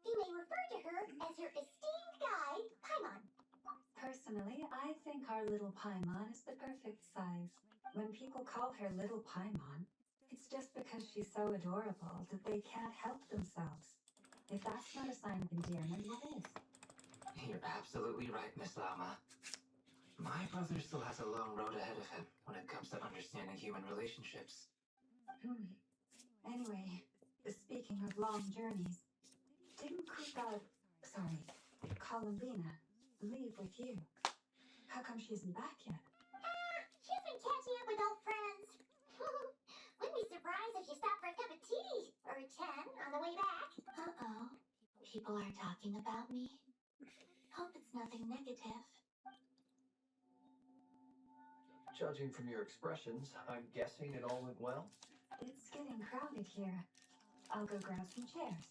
you may refer to her as your esteemed guide, Paimon. Personally, I think our little Paimon is the perfect size. When people call her little Paimon, it's just because she's so adorable that they can't help themselves. If that's not a sign of endearment, what is? You're absolutely right, Miss Lama. My brother still has a long road ahead of him when it comes to understanding human relationships. Anyway, speaking of long journeys, didn't Columbina leave with you? How come she isn't back yet? She's been catching up with old friends. Wouldn't be surprised if she stopped for a cup of tea or a 10 on the way back. Uh-oh. People are talking about me. Hope it's nothing negative. Judging from your expressions, I'm guessing it all went well? It's getting crowded here. I'll go grab some chairs.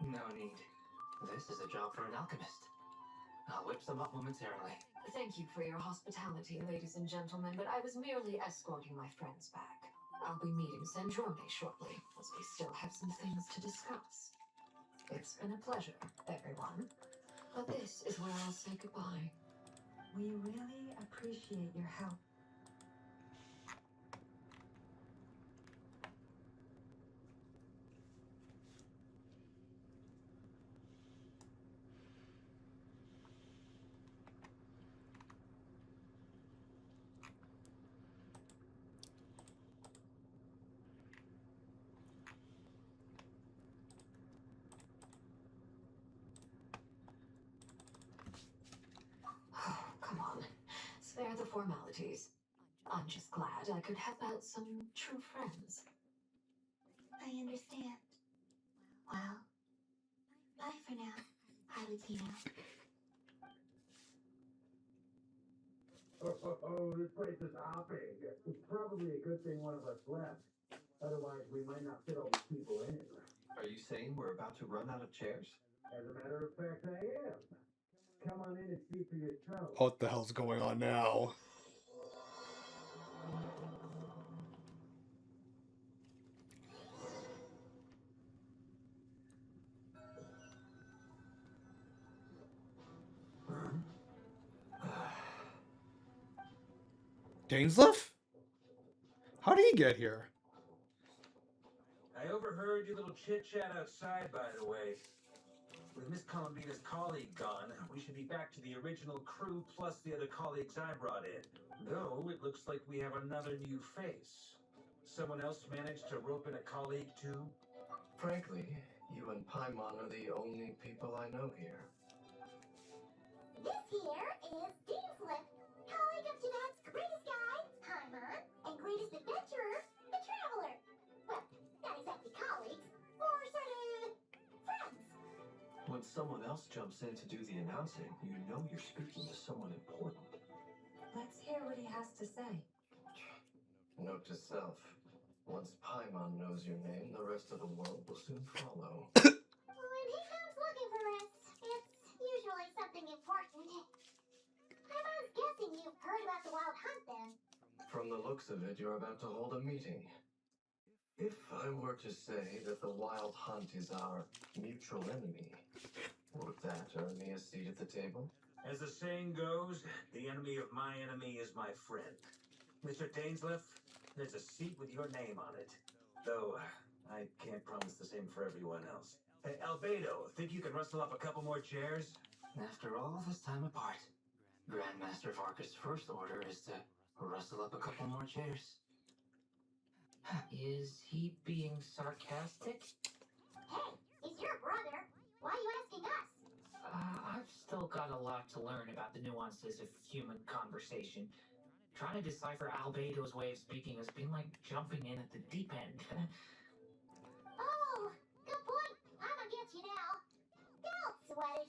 No need. This is a job for an alchemist. I'll whip some up momentarily. Thank you for your hospitality, ladies and gentlemen, but I was merely escorting my friends back. I'll be meeting Sandrone shortly, as we still have some things to discuss. It's been a pleasure, everyone. But this is where I'll say goodbye. We really appreciate your help. Oh, come on. Spare the formalities. I'm just glad I could help out some true friends. I understand. Well, bye for now, Jalapeno. Oh, this place is hopping. It's probably a good thing one of us left. Otherwise, we might not fit all these people in. Are you saying we're about to run out of chairs? As a matter of fact, I am. Come on in and see for yourself. What the hell's going on now? Dainsleif? How did he get here? I overheard your little chit-chat outside, by the way. With Miss Columbina's colleague gone, we should be back to the original crew plus the other colleagues I brought in. Though, it looks like we have another new face. Someone else managed to rope in a colleague, too? Frankly, you and Paimon are the only people I know here. This here is Dainsleif, colleague of Japan's greatest guide, Paimon, and greatest adventurer, the Traveler. Well, not exactly colleagues, more sort of friends. When someone else jumps in to do the announcing, you know you're speaking to someone important. Let's hear what he has to say. Note to self. Once Paimon knows your name, the rest of the world will soon follow. When he comes looking for us, it's usually something important. Paimon's guessing you've heard about the Wild Hunt then. From the looks of it, you're about to hold a meeting. If I were to say that the Wild Hunt is our mutual enemy, would that earn me a seat at the table? As the saying goes, the enemy of my enemy is my friend. Mr. Dainsleif, there's a seat with your name on it. Though, I can't promise the same for everyone else. Hey, Albedo, think you can rustle up a couple more chairs? After all this time apart, Grandmaster Varka's first order is to rustle up a couple more chairs. Is he being sarcastic? Hey, he's your brother. Why are you asking us? I've still got a lot to learn about the nuances of human conversation. Trying to decipher Albedo's way of speaking has been like jumping in at the deep end. Oh, good point. Paimon gets you now. Don't sweat it.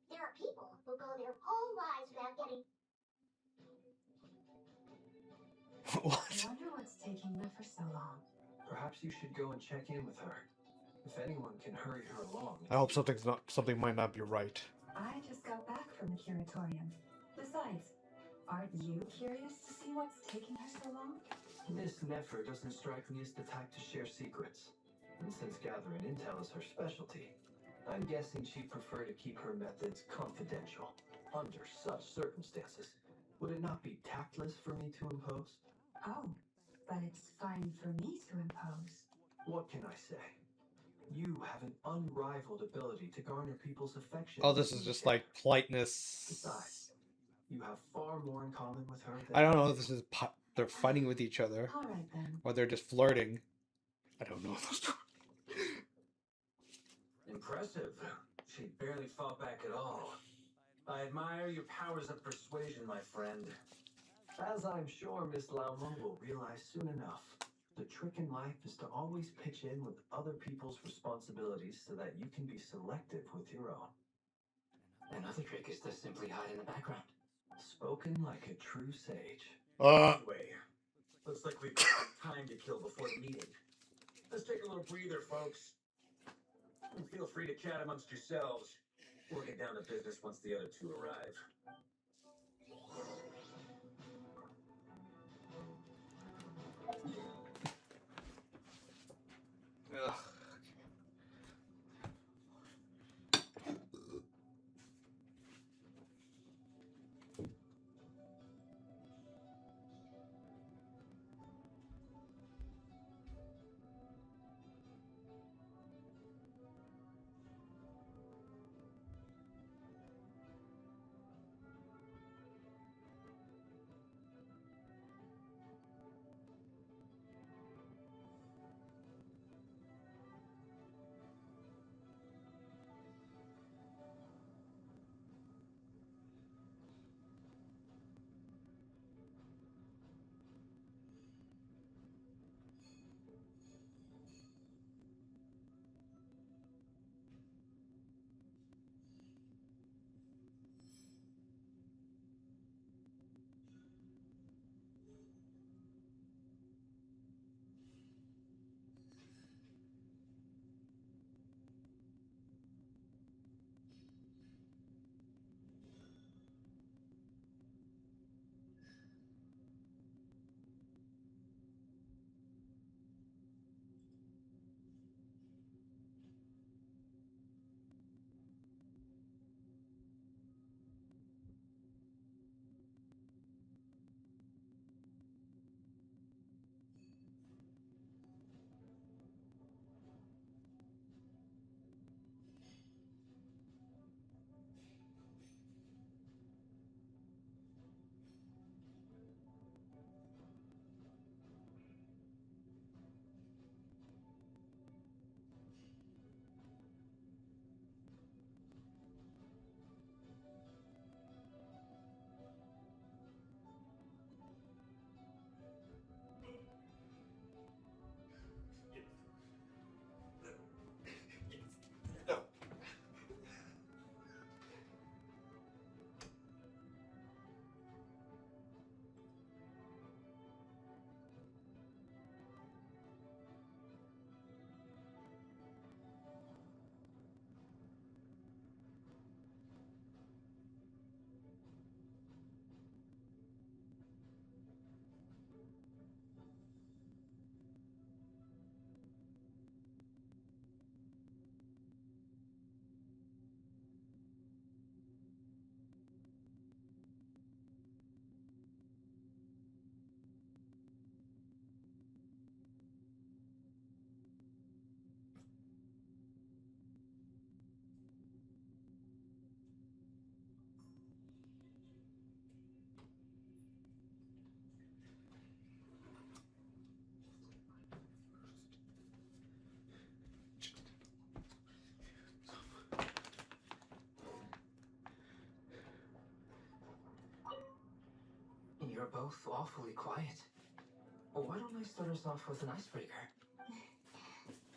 There are people who go their whole lives without getting... What? I wonder what's taking Nefer so long. Perhaps you should go and check in with her. If anyone can hurry her along. I hope something might not be right. I just got back from the curatorium. Besides, aren't you curious to see what's taking her so long? Miss Nefer doesn't strike me as the type to share secrets. And since gathering intel is her specialty, I'm guessing she'd prefer to keep her methods confidential. Under such circumstances, would it not be tactless for me to impose? Oh, but it's fine for me to impose. What can I say? You have an unrivaled ability to garner people's affection. Oh, this is just like politeness. Besides, you have far more in common with her than... I don't know if this is they're fighting with each other All right then. or they're just flirting. I don't know. Impressive. She barely fought back at all. I admire your powers of persuasion, my friend. As I'm sure Miss Lauma will realize soon enough, the trick in life is to always pitch in with other people's responsibilities so that you can be selective with your own. Another trick is to simply hide in the background. Spoken like a true sage. Anyway, looks like we've got some time to kill before the meeting. Let's take a little breather, folks. And feel free to chat amongst yourselves. We'll get down to business once the other two arrive. Ugh. are both awfully quiet. Why don't I start us off with an icebreaker?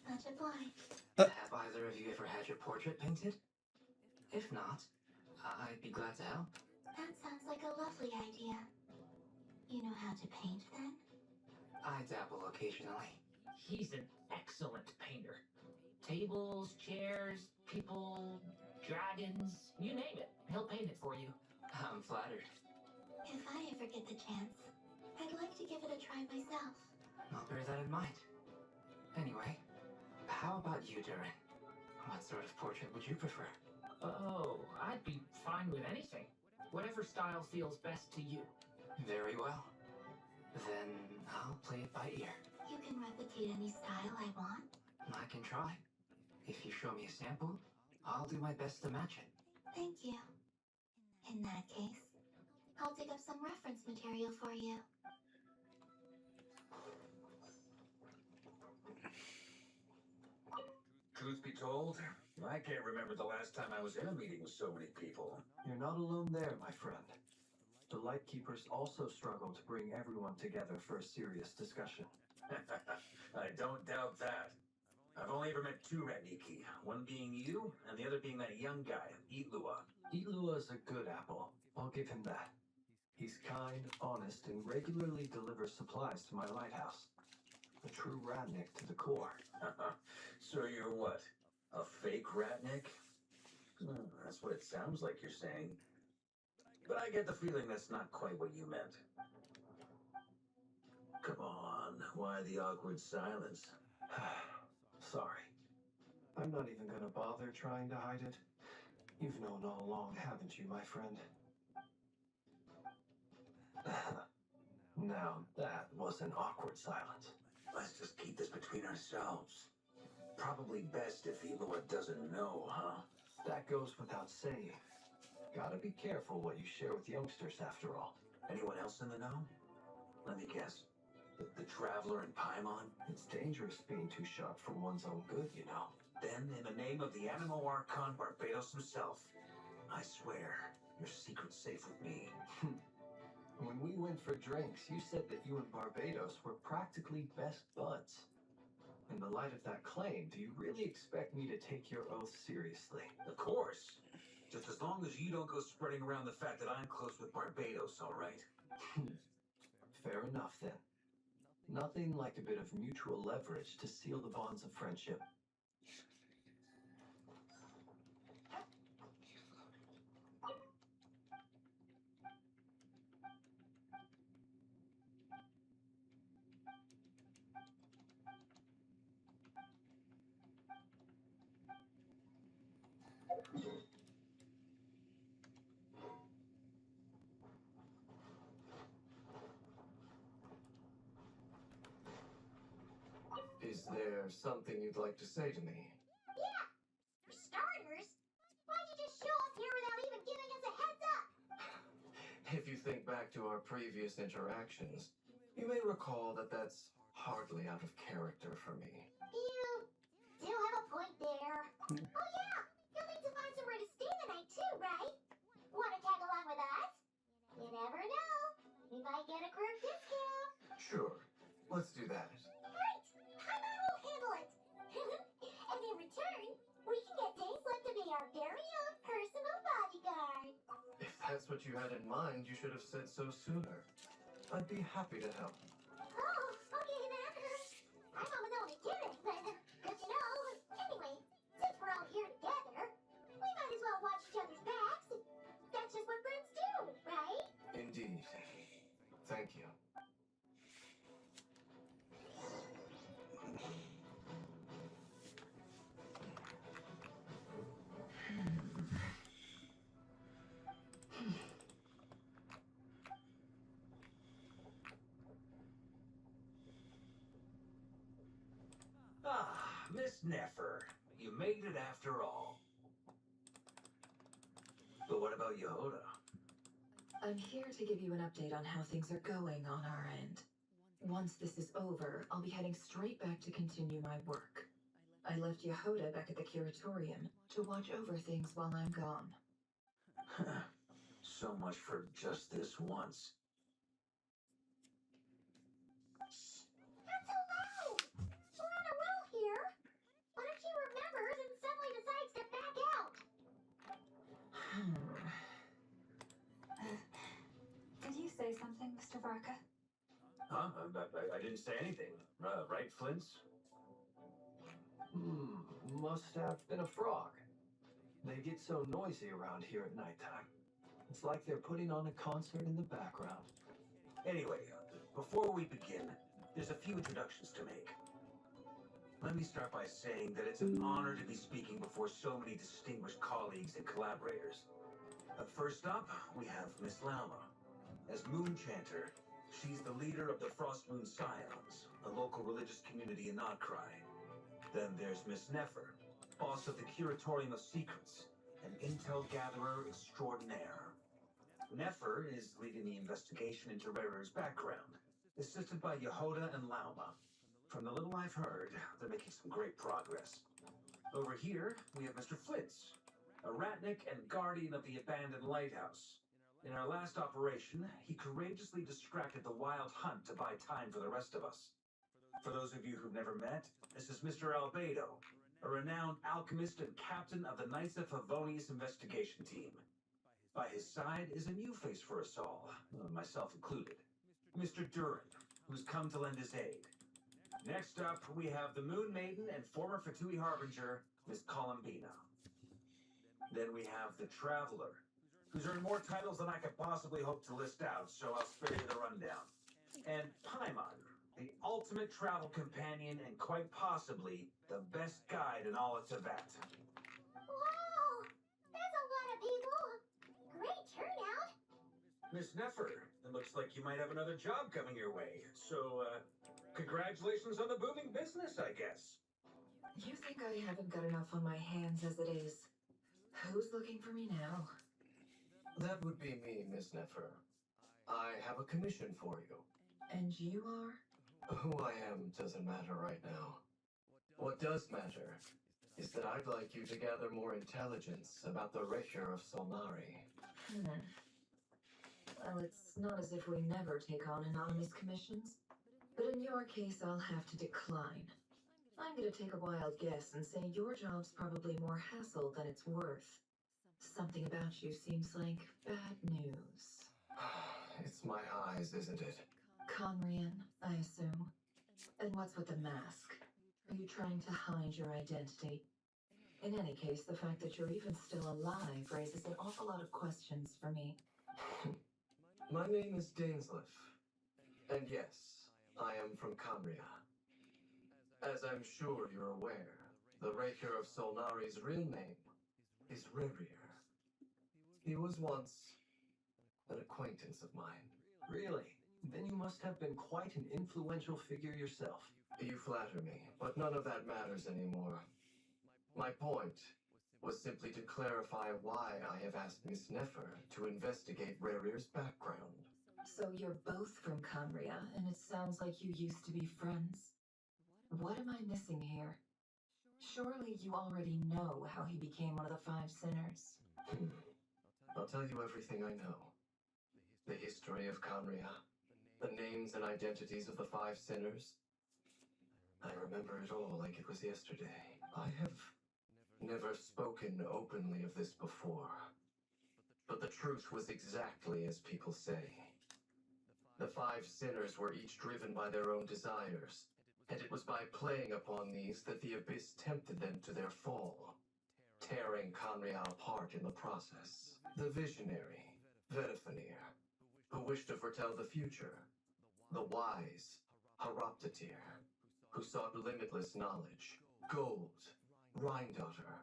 Much obliged. Have either of you ever had your portrait painted? If not, I'd be glad to help. That sounds like a lovely idea. You know how to paint then? I dabble occasionally. He's an excellent painter. Tables, chairs, people, dragons, you name it. He'll paint it for you. I'm flattered. If I ever get the chance, I'd like to give it a try myself. I'll bear that in mind. Anyway, how about you, Durin? What sort of portrait would you prefer? Oh, I'd be fine with anything. Whatever style feels best to you. Very well. Then I'll play it by ear. You can replicate any style I want. I can try. If you show me a sample, I'll do my best to match it. Thank you. In that case, I'll dig up some reference material for you. Truth be told, I can't remember the last time I was in a meeting with so many people. You're not alone there, my friend. The Lightkeepers also struggle to bring everyone together for a serious discussion. I don't doubt that. I've only ever met two Ratniki, one being you, and the other being that young guy, Itlua. Ilua's a good apple. I'll give him that. He's kind, honest, and regularly delivers supplies to my lighthouse. A true Ratnik to the core. So you're what? A fake Ratnik? That's what it sounds like you're saying. But I get the feeling that's not quite what you meant. Come on, why the awkward silence? Sorry. I'm not even gonna bother trying to hide it. You've known all along, haven't you, my friend? Now that was an awkward silence. Let's just keep this between ourselves. Probably best if Itlua doesn't know, huh? That goes without saying. Gotta be careful what you share with youngsters, after all. Anyone else in the know? Let me guess. The Traveler and Paimon? It's dangerous being too sharp for one's own good, you know. Then, in the name of the Animo Archon Barbados himself, I swear, your secret's safe with me. When we went for drinks, you said that you and Barbados were practically best buds. In the light of that claim, do you really expect me to take your oath seriously? Of course. Just as long as you don't go spreading around the fact that I'm close with Barbados, all right? Fair enough, then. Nothing like a bit of mutual leverage to seal the bonds of friendship. Is there something you'd like to say to me? Yeah! For starters, why'd you just show up here without even giving us a heads up? If you think back to our previous interactions, you may recall that that's hardly out of character for me. You do have a point there. Oh yeah! You'll need to find somewhere to stay the night too, right? Wanna tag along with us? You never know. We might get a group discount. Sure, let's do that. Great! Paimon will handle it. And in return, we can get Dayslip to be our very own personal bodyguard. If that's what you had in mind, you should have said so sooner. I'd be happy to help. Oh, okay then. I was only kidding, but good to know. Anyway, since we're all here together, we might as well watch each other's backs. That's just what friends do, right? Indeed. Thank you. Ah, Miss Nefer, you made it after all. But what about Yehoda? I'm here to give you an update on how things are going on our end. Once this is over, I'll be heading straight back to continue my work. I left Yehoda back at the curatorium to watch over things while I'm gone. So much for just this once. Mr. Varka? Huh? I didn't say anything. Right, Flints? Must have been a frog. They get so noisy around here at nighttime. It's like they're putting on a concert in the background. Anyway, before we begin, there's a few introductions to make. Let me start by saying that it's an honor to be speaking before so many distinguished colleagues and collaborators. First up, we have Miss Lauma. As Moon Chanter, she's the leader of the Frost Moon Scions, a local religious community in Nodcry. Then there's Miss Nefer, boss of the Curatorium of Secrets, an intel gatherer extraordinaire. Nefer is leading the investigation into Rarer's background, assisted by Yehoda and Lauma. From the little I've heard, they're making some great progress. Over here, we have Mr. Flitz, a ratnik and guardian of the abandoned lighthouse. In our last operation, he courageously distracted the wild hunt to buy time for the rest of us. For those of you who've never met, this is Mr. Albedo, a renowned alchemist and captain of the Knights of Favonius investigation team. By his side is a new face for us all, myself included, Mr. Durin, who's come to lend his aid. Next up, we have the Moon Maiden and former Fatui Harbinger, Miss Columbina. Then we have the Traveler, who's earned more titles than I could possibly hope to list out, so I'll spare you the rundown. And Paimon, the ultimate travel companion and quite possibly the best guide in all of Tibet. Wow! That's a lot of people! Great turnout! Miss Nefer, it looks like you might have another job coming your way, so, congratulations on the booming business, I guess. You think I haven't got enough on my hands as it is? Who's looking for me now? That would be me, Miss Nefer. I have a commission for you. And you are? Who I am doesn't matter right now. What does matter is that I'd like you to gather more intelligence about the Recher of Solnari. Well, it's not as if we never take on anonymous commissions. But in your case, I'll have to decline. I'm gonna take a wild guess and say your job's probably more hassle than it's worth. Something about you seems like bad news. It's my eyes, isn't it? Conrian, I assume. And what's with the mask? Are you trying to hide your identity? In any case, the fact that you're even still alive raises an awful lot of questions for me. My name is Dainsleif. And yes, I am from Cambria. As I'm sure you're aware, the Recher of Solnari's real name is Rerir. He was once an acquaintance of mine. Really? Then you must have been quite an influential figure yourself. You flatter me, but none of that matters anymore. My point was simply to clarify why I have asked Miss Nefer to investigate Rerir's background. So you're both from Cambria, and it sounds like you used to be friends. What am I missing here? Surely you already know how he became one of the Five Sinners. I'll tell you everything I know. The history of Cambria, the names and identities of the Five Sinners. I remember it all like it was yesterday. I have never spoken openly of this before. But the truth was exactly as people say. The Five Sinners were each driven by their own desires, and it was by playing upon these that the Abyss tempted them to their fall, tearing Cambria apart in the process. The visionary, Vedafanir, who wished to foretell the future. The wise, Haroptatir, who sought limitless knowledge. Gold, Rhindaughter,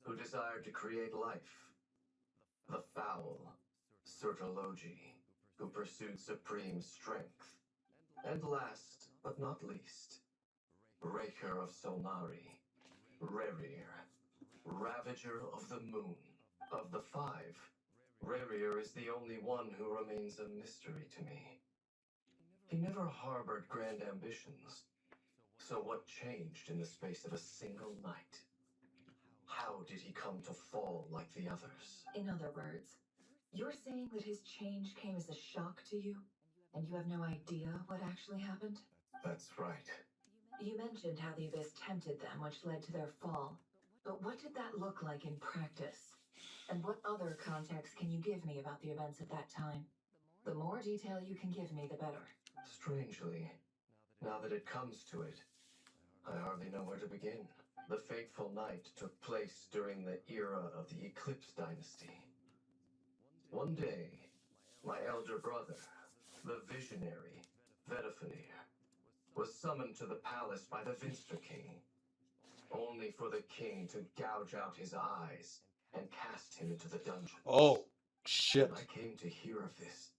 who desired to create life. The foul, Sertologi, who pursued supreme strength. And last, but not least, Recher of Solnari, Rerir, Ravager of the Moon. Of the five, Rerir is the only one who remains a mystery to me. He never harbored grand ambitions. So what changed in the space of a single night? How did he come to fall like the others? In other words, you're saying that his change came as a shock to you, and you have no idea what actually happened? That's right. You mentioned how the Abyss tempted them, which led to their fall. But what did that look like in practice? And what other context can you give me about the events at that time? The more detail you can give me, the better. Strangely, now that it comes to it, I hardly know where to begin. The fateful night took place during the era of the Eclipse Dynasty. One day, my elder brother, the visionary, Vedafenir, was summoned to the palace by the Vinster King, only for the king to gouge out his eyes and cast him into the dungeon. Oh, shit. When I came to hear of this,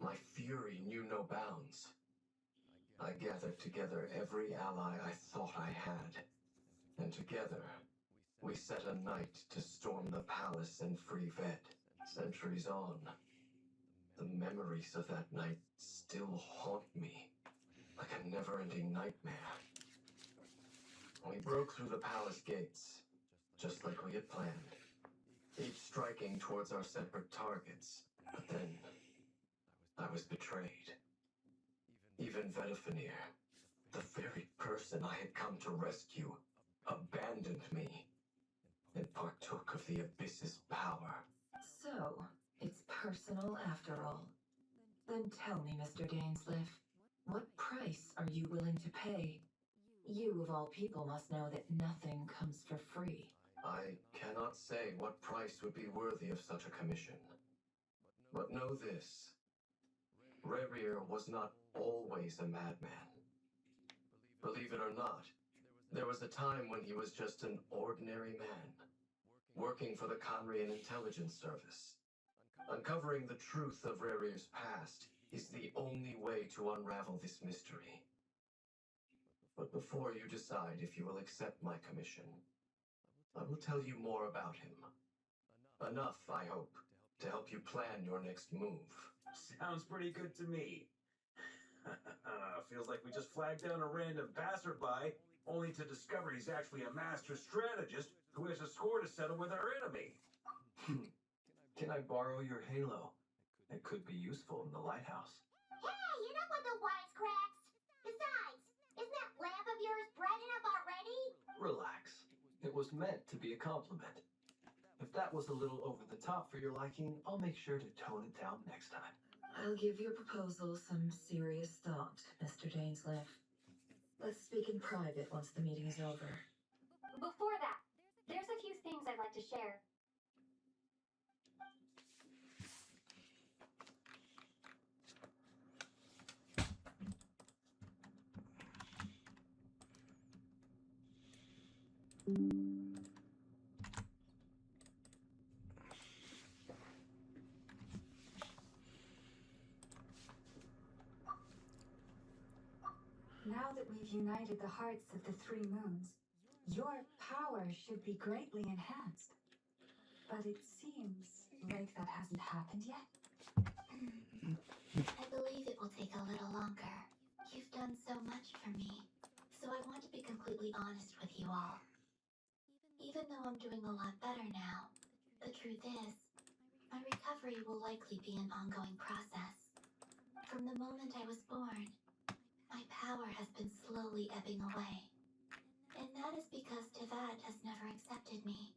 my fury knew no bounds. I gathered together every ally I thought I had, and together we set a night to storm the palace and free Ved. Centuries on, the memories of that night still haunt me like a never-ending nightmare. We broke through the palace gates, just like we had planned, each striking towards our separate targets. But then, I was betrayed. Even Vedafenir, the very person I had come to rescue, abandoned me and partook of the Abyss's power. So, it's personal after all. Then tell me, Mr. Dainsleif, what price are you willing to pay? You, of all people, must know that nothing comes for free. I cannot say what price would be worthy of such a commission. But know this. Rerir was not always a madman. Believe it or not, there was a time when he was just an ordinary man, working for the Conrian Intelligence Service. Uncovering the truth of Rerir's past is the only way to unravel this mystery. But before you decide if you will accept my commission, I will tell you more about him. Enough, I hope, to help you plan your next move. Sounds pretty good to me. Feels like we just flagged down a random passerby, only to discover he's actually a master strategist who has a score to settle with our enemy. Can I borrow your halo? It could be useful in the lighthouse. Hey, you know what the wisecracks? Besides, isn't that lamp of yours bright enough already? Relax. It was meant to be a compliment. If that was a little over the top for your liking, I'll make sure to tone it down next time. I'll give your proposal some serious thought, Mr. Dainsleif. Let's speak in private once the meeting is over. Before that, there's a few things I'd like to share. Now that we've united the hearts of the three moons, your power should be greatly enhanced. But it seems like that hasn't happened yet. I believe it will take a little longer. You've done so much for me, so I want to be completely honest with you all. Even though I'm doing a lot better now, the truth is, my recovery will likely be an ongoing process. From the moment I was born, my power has been slowly ebbing away. And that is because Tevad has never accepted me.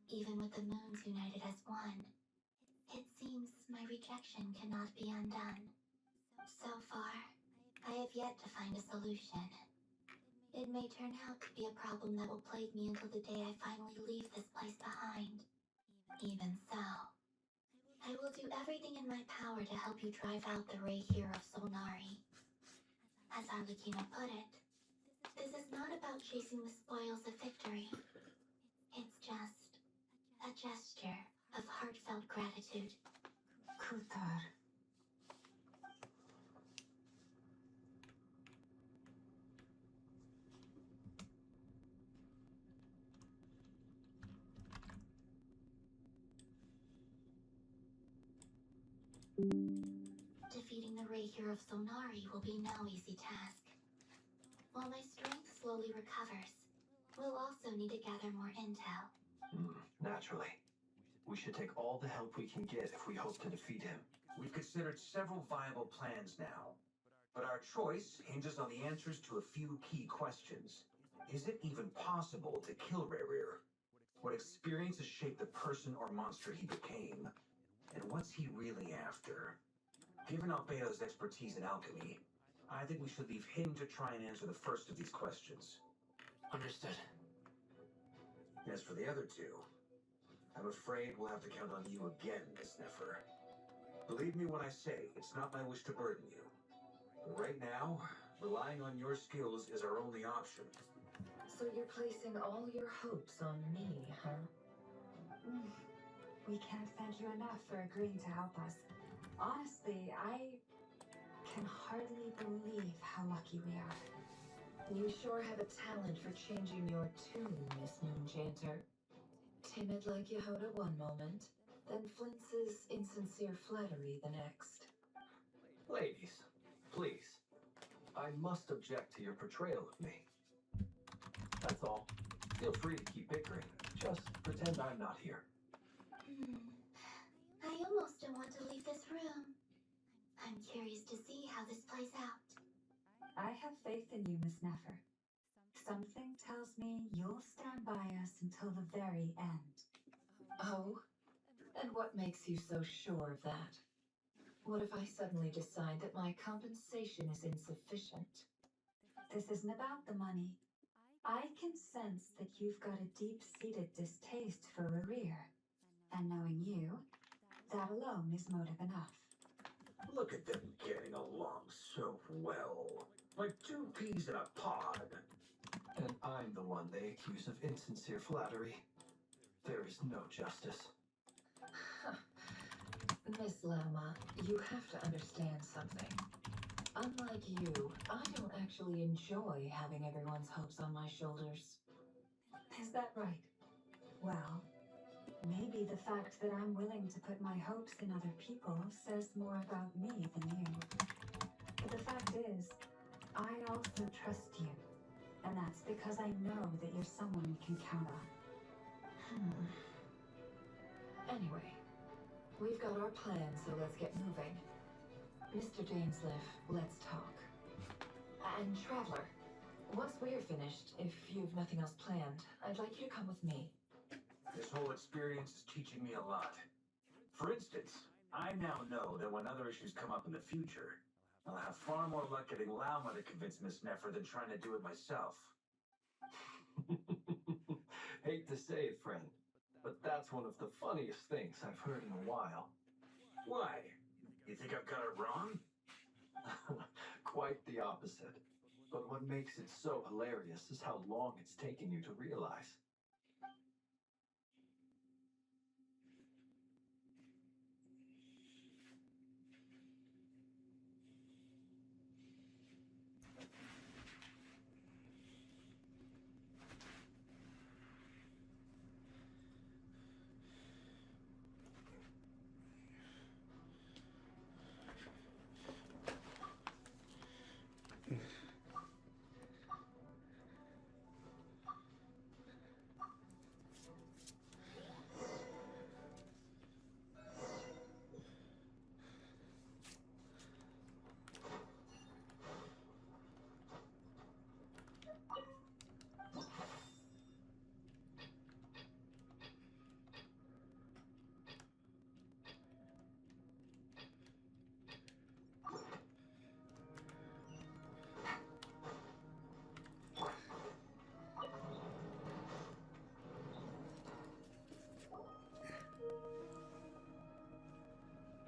Even with the moons united as one, it seems my rejection cannot be undone. So far, I have yet to find a solution. It may turn out to be a problem that will plague me until the day I finally leave this place behind. Even so, I will do everything in my power to help you drive out the Ray here of Solnari. As Arlecchino put it, this is not about chasing the spoils of victory. It's just a gesture of heartfelt gratitude. Kuthar. Defeating the Ray here of Solnari will be no easy task. While my strength slowly recovers, we'll also need to gather more intel. Naturally. We should take all the help we can get if we hope to defeat him. We've considered several viable plans now, but our choice hinges on the answers to a few key questions. Is it even possible to kill Rerir? What experiences shaped the person or monster he became? And what's he really after? Given Albedo's expertise in alchemy, I think we should leave him to try and answer the first of these questions. Understood. As for the other two, I'm afraid we'll have to count on you again, Miss Nefer. Believe me when I say it's not my wish to burden you. But right now, relying on your skills is our only option. So you're placing all your hopes on me, huh? We can't thank you enough for agreeing to help us. Honestly, I can hardly believe how lucky we are. You sure have a talent for changing your tune, Miss Moonjanter. Timid like Yehoda one moment, then Flintz's insincere flattery the next. Ladies, please. I must object to your portrayal of me. That's all. Feel free to keep bickering. Just pretend I'm not here. I almost don't want to leave this room. I'm curious to see how this plays out. I have faith in you, Miss Nefer. Something tells me you'll stand by us until the very end. Oh? And what makes you so sure of that? What if I suddenly decide that my compensation is insufficient? This isn't about the money. I can sense that you've got a deep-seated distaste for Rerir. And knowing you, that alone is motive enough. Look at them getting along so well. Like two peas in a pod. And I'm the one they accuse of insincere flattery. There is no justice. Miss Lama, you have to understand something. Unlike you, I don't actually enjoy having everyone's hopes on my shoulders. Is that right? Well, maybe the fact that I'm willing to put my hopes in other people says more about me than you. But the fact is, I also trust you. And that's because I know that you're someone we can count on. Anyway, we've got our plan, so let's get moving. Mr. Dainsliff, let's talk. And Traveler, once we're finished, if you've nothing else planned, I'd like you to come with me. This whole experience is teaching me a lot. For instance, I now know that when other issues come up in the future, I'll have far more luck getting Lauma to convince Miss Nefer than trying to do it myself. Hate to say it, friend, but that's one of the funniest things I've heard in a while. Why? You think I've got it wrong? Quite the opposite. But what makes it so hilarious is how long it's taken you to realize.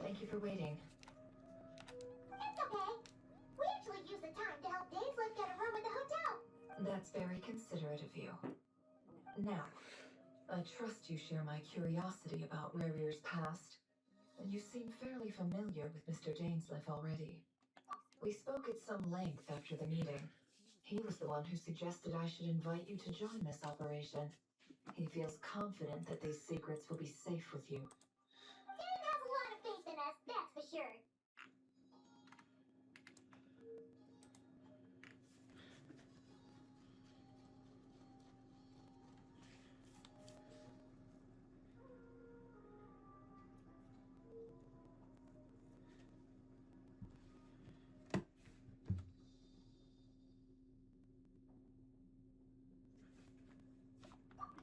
Thank you for waiting. It's okay. We actually used the time to help Dainsliff get a room at the hotel. That's very considerate of you. Now, I trust you share my curiosity about Rerir's past, and you seem fairly familiar with Mr. Dainsliff already. We spoke at some length after the meeting. He was the one who suggested I should invite you to join this operation. He feels confident that these secrets will be safe with you. Dave has a lot of faith in us, that's for sure.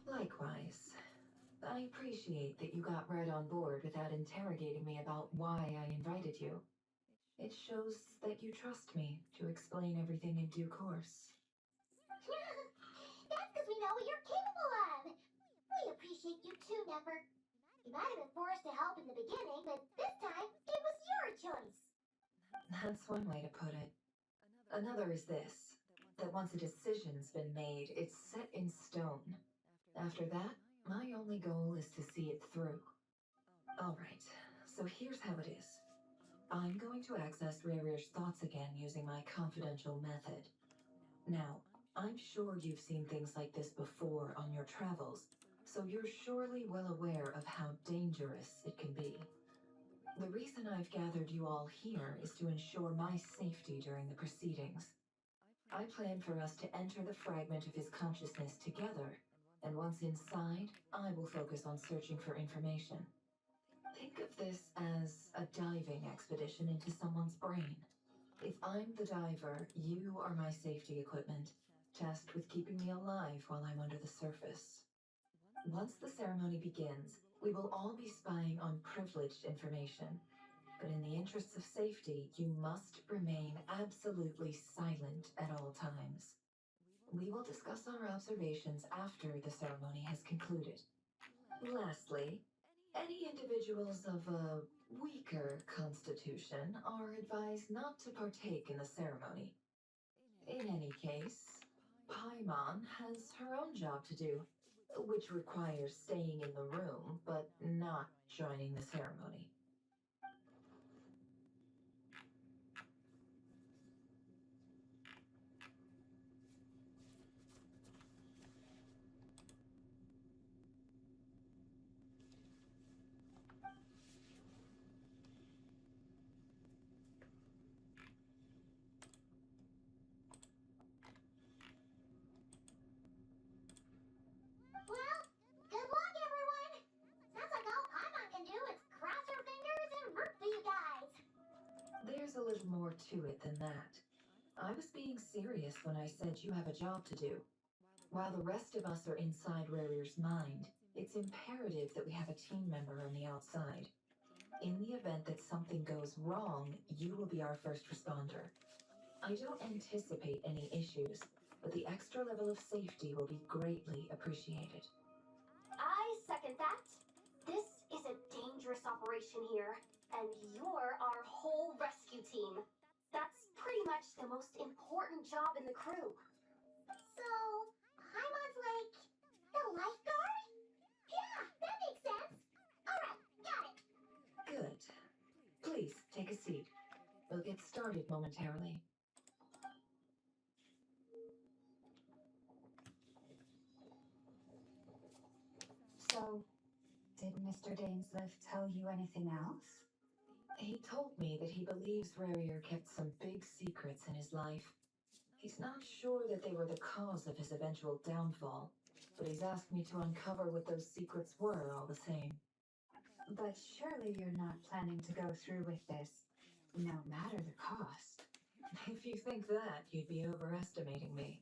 Likewise. I appreciate that you got right on board without interrogating me about why I invited you. It shows that you trust me to explain everything in due course. That's because we know what you're capable of. We appreciate you too, Never. You might have been forced to help in the beginning, but this time it was your choice. That's one way to put it. Another is this, that once a decision's been made, it's set in stone. After that, my only goal is to see it through. Alright, so here's how it is. I'm going to access Rare's thoughts again using my confidential method. Now, I'm sure you've seen things like this before on your travels, so you're surely well aware of how dangerous it can be. The reason I've gathered you all here is to ensure my safety during the proceedings. I plan for us to enter the fragment of his consciousness together, and once inside, I will focus on searching for information. Think of this as a diving expedition into someone's brain. If I'm the diver, you are my safety equipment, tasked with keeping me alive while I'm under the surface. Once the ceremony begins, we will all be spying on privileged information. But in the interests of safety, you must remain absolutely silent at all times. We will discuss our observations after the ceremony has concluded. Lastly, any individuals of a weaker constitution are advised not to partake in the ceremony. In any case, Paimon has her own job to do, which requires staying in the room but not joining the ceremony. Well, good luck, everyone. Sounds like all Paimon can do is cross her fingers and root for you guys. There's a little more to it than that. I was being serious when I said you have a job to do. While the rest of us are inside Rare's mind, it's imperative that we have a team member on the outside. In the event that something goes wrong, you will be our first responder. I don't anticipate any issues, but the extra level of safety will be greatly appreciated. I second that. This is a dangerous operation here, and you're our whole rescue team. That's pretty much the most important job in the crew. So, Paimon's like the lifeguard? Yeah, that makes sense. Alright, got it. Good. Please, take a seat. We'll get started momentarily. So, did Mr. Dainsliff tell you anything else? He told me that he believes Rarier kept some big secrets in his life. He's not sure that they were the cause of his eventual downfall, but he's asked me to uncover what those secrets were all the same. But surely you're not planning to go through with this, no matter the cost. If you think that, you'd be overestimating me.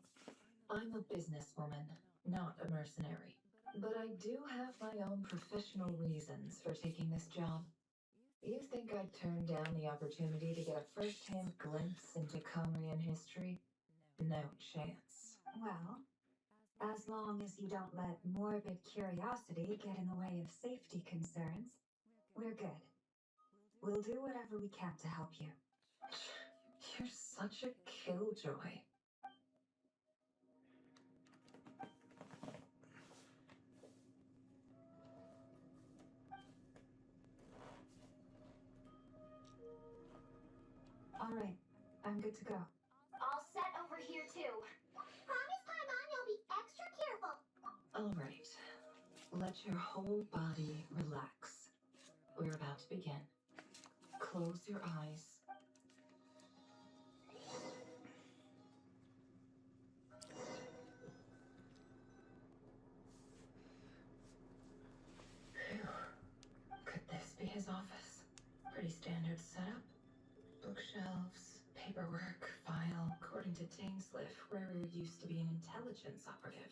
I'm a businesswoman, not a mercenary. But I do have my own professional reasons for taking this job. You think I'd turn down the opportunity to get a first-hand glimpse into Conrian history? No chance. Well, as long as you don't let morbid curiosity get in the way of safety concerns, we're good. We'll do whatever we can to help you. You're such a killjoy. All right, I'm good to go. All set over here, too. Promise, Paimon, you'll be extra careful. All right. Let your whole body relax. We're about to begin. Close your eyes. Phew. Could this be his office? Pretty standard setup. Bookshelves, paperwork, file. According to Dainsliff, Rarier used to be an intelligence operative.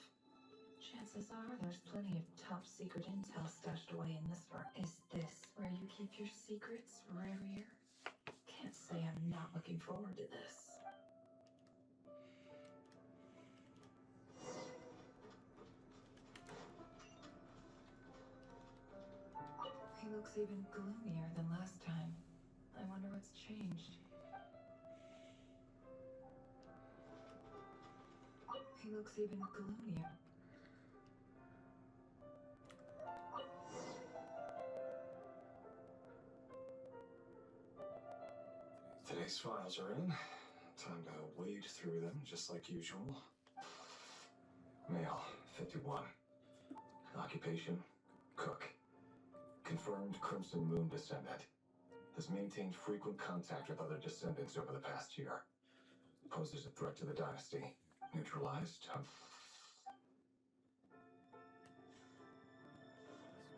Chances are there's plenty of top secret intel stashed away in this room. Is this where you keep your secrets, Rarier? Can't say I'm not looking forward to this. He looks even gloomier than last time. I wonder what's changed. He looks even gloomier. Today's files are in. Time to wade through them, just like usual. Male, 51. Occupation, cook. Confirmed Crimson Moon descendant. Has maintained frequent contact with other descendants over the past year. Poses a threat to the dynasty. Neutralized.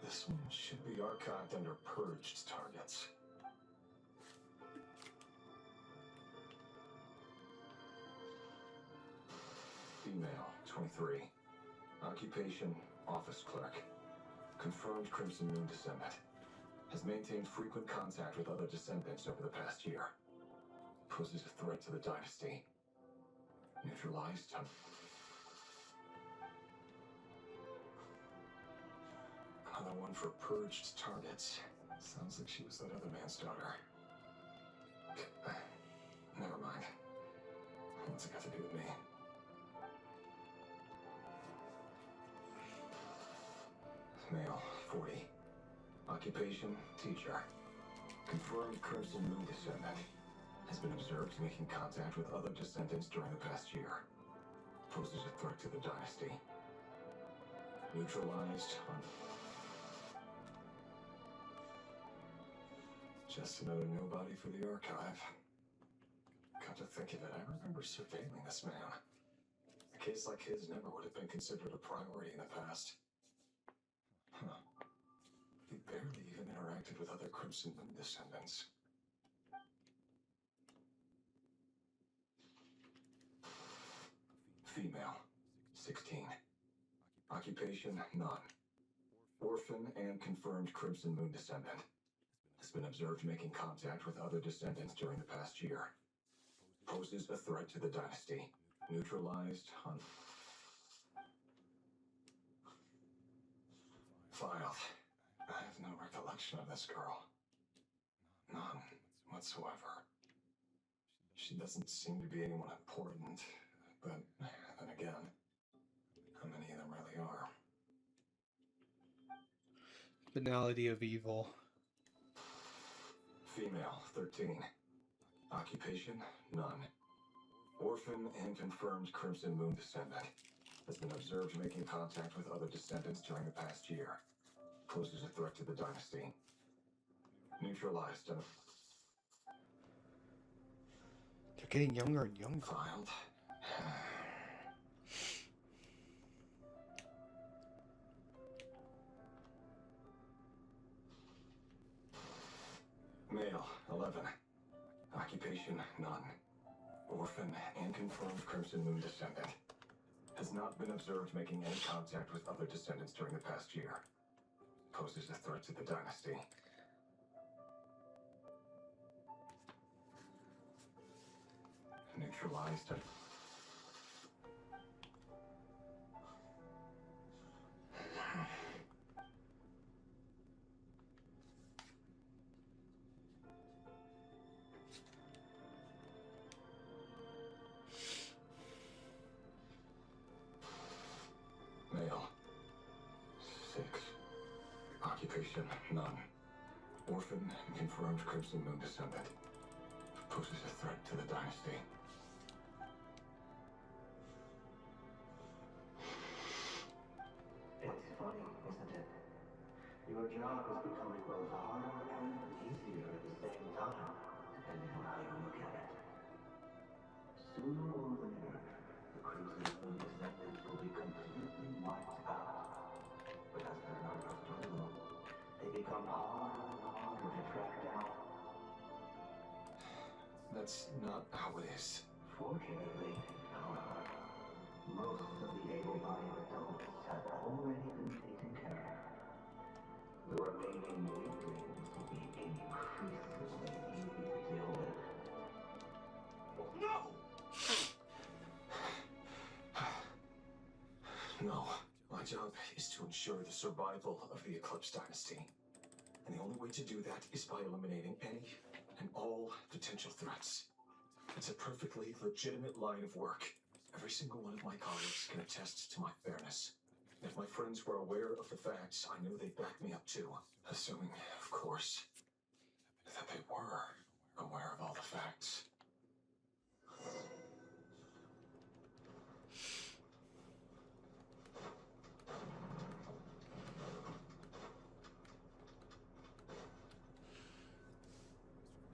This one should be archived under purged targets. Female, 23. Occupation, office clerk. Confirmed Crimson Moon descendant. Has maintained frequent contact with other descendants over the past year. Poses a threat to the dynasty. Neutralized. Another one for purged targets. Sounds like she was that other man's daughter. Never mind. What's it got to do with me? Male, 40. Occupation, teacher. Confirmed Crimson Moon descendant. Has been observed making contact with other descendants during the past year. Poses a threat to the dynasty. Neutralized. Just another nobody for the archive. Come to think of it, I remember surveilling this man. A case like his never would have been considered a priority in the past. Huh. He barely even interacted with other Crimson Moon descendants. Female, 16. Occupation, none. Orphan and confirmed Crimson Moon descendant. Has been observed making contact with other descendants during the past year. Poses a threat to the dynasty. Neutralized. Filed. I have no recollection of this girl. None whatsoever. She doesn't seem to be anyone important, but then again, how many of them really are? Banality of evil. Female, 13. Occupation, none. Orphan and confirmed Crimson Moon descendant. Has been observed making contact with other descendants during the past year. Poses a threat to the dynasty. Neutralized. They're getting younger and younger. Filed. Male, 11. Occupation, none. Orphan and confirmed Crimson Moon descendant. Has not been observed making any contact with other descendants during the past year. Poses a threat to the dynasty. Neutralized. Male, 6. Occupation, none. Orphan and confirmed Crimson Moon descendant. Poses a threat to the dynasty. It's funny, isn't it? Your job is becoming both harder and easier at the same time, depending on how you look at it. Sooner or later, the Crimson Moon descendants will be completely wiped out. But as they're not nocturnal, they become harder and harder to track down. That's not how it is. Fortunately, however, most of the able-bodied adults have already been taken care of. The remaining weaklings will be increasingly easy to deal with. No. My job is to ensure the survival of the Eclipse Dynasty. And the only way to do that is by eliminating any and all potential threats. It's a perfectly legitimate line of work. Every single one of my colleagues can attest to my fairness. If my friends were aware of the facts, I know they'd back me up too. Assuming, of course, that they were aware of all the facts.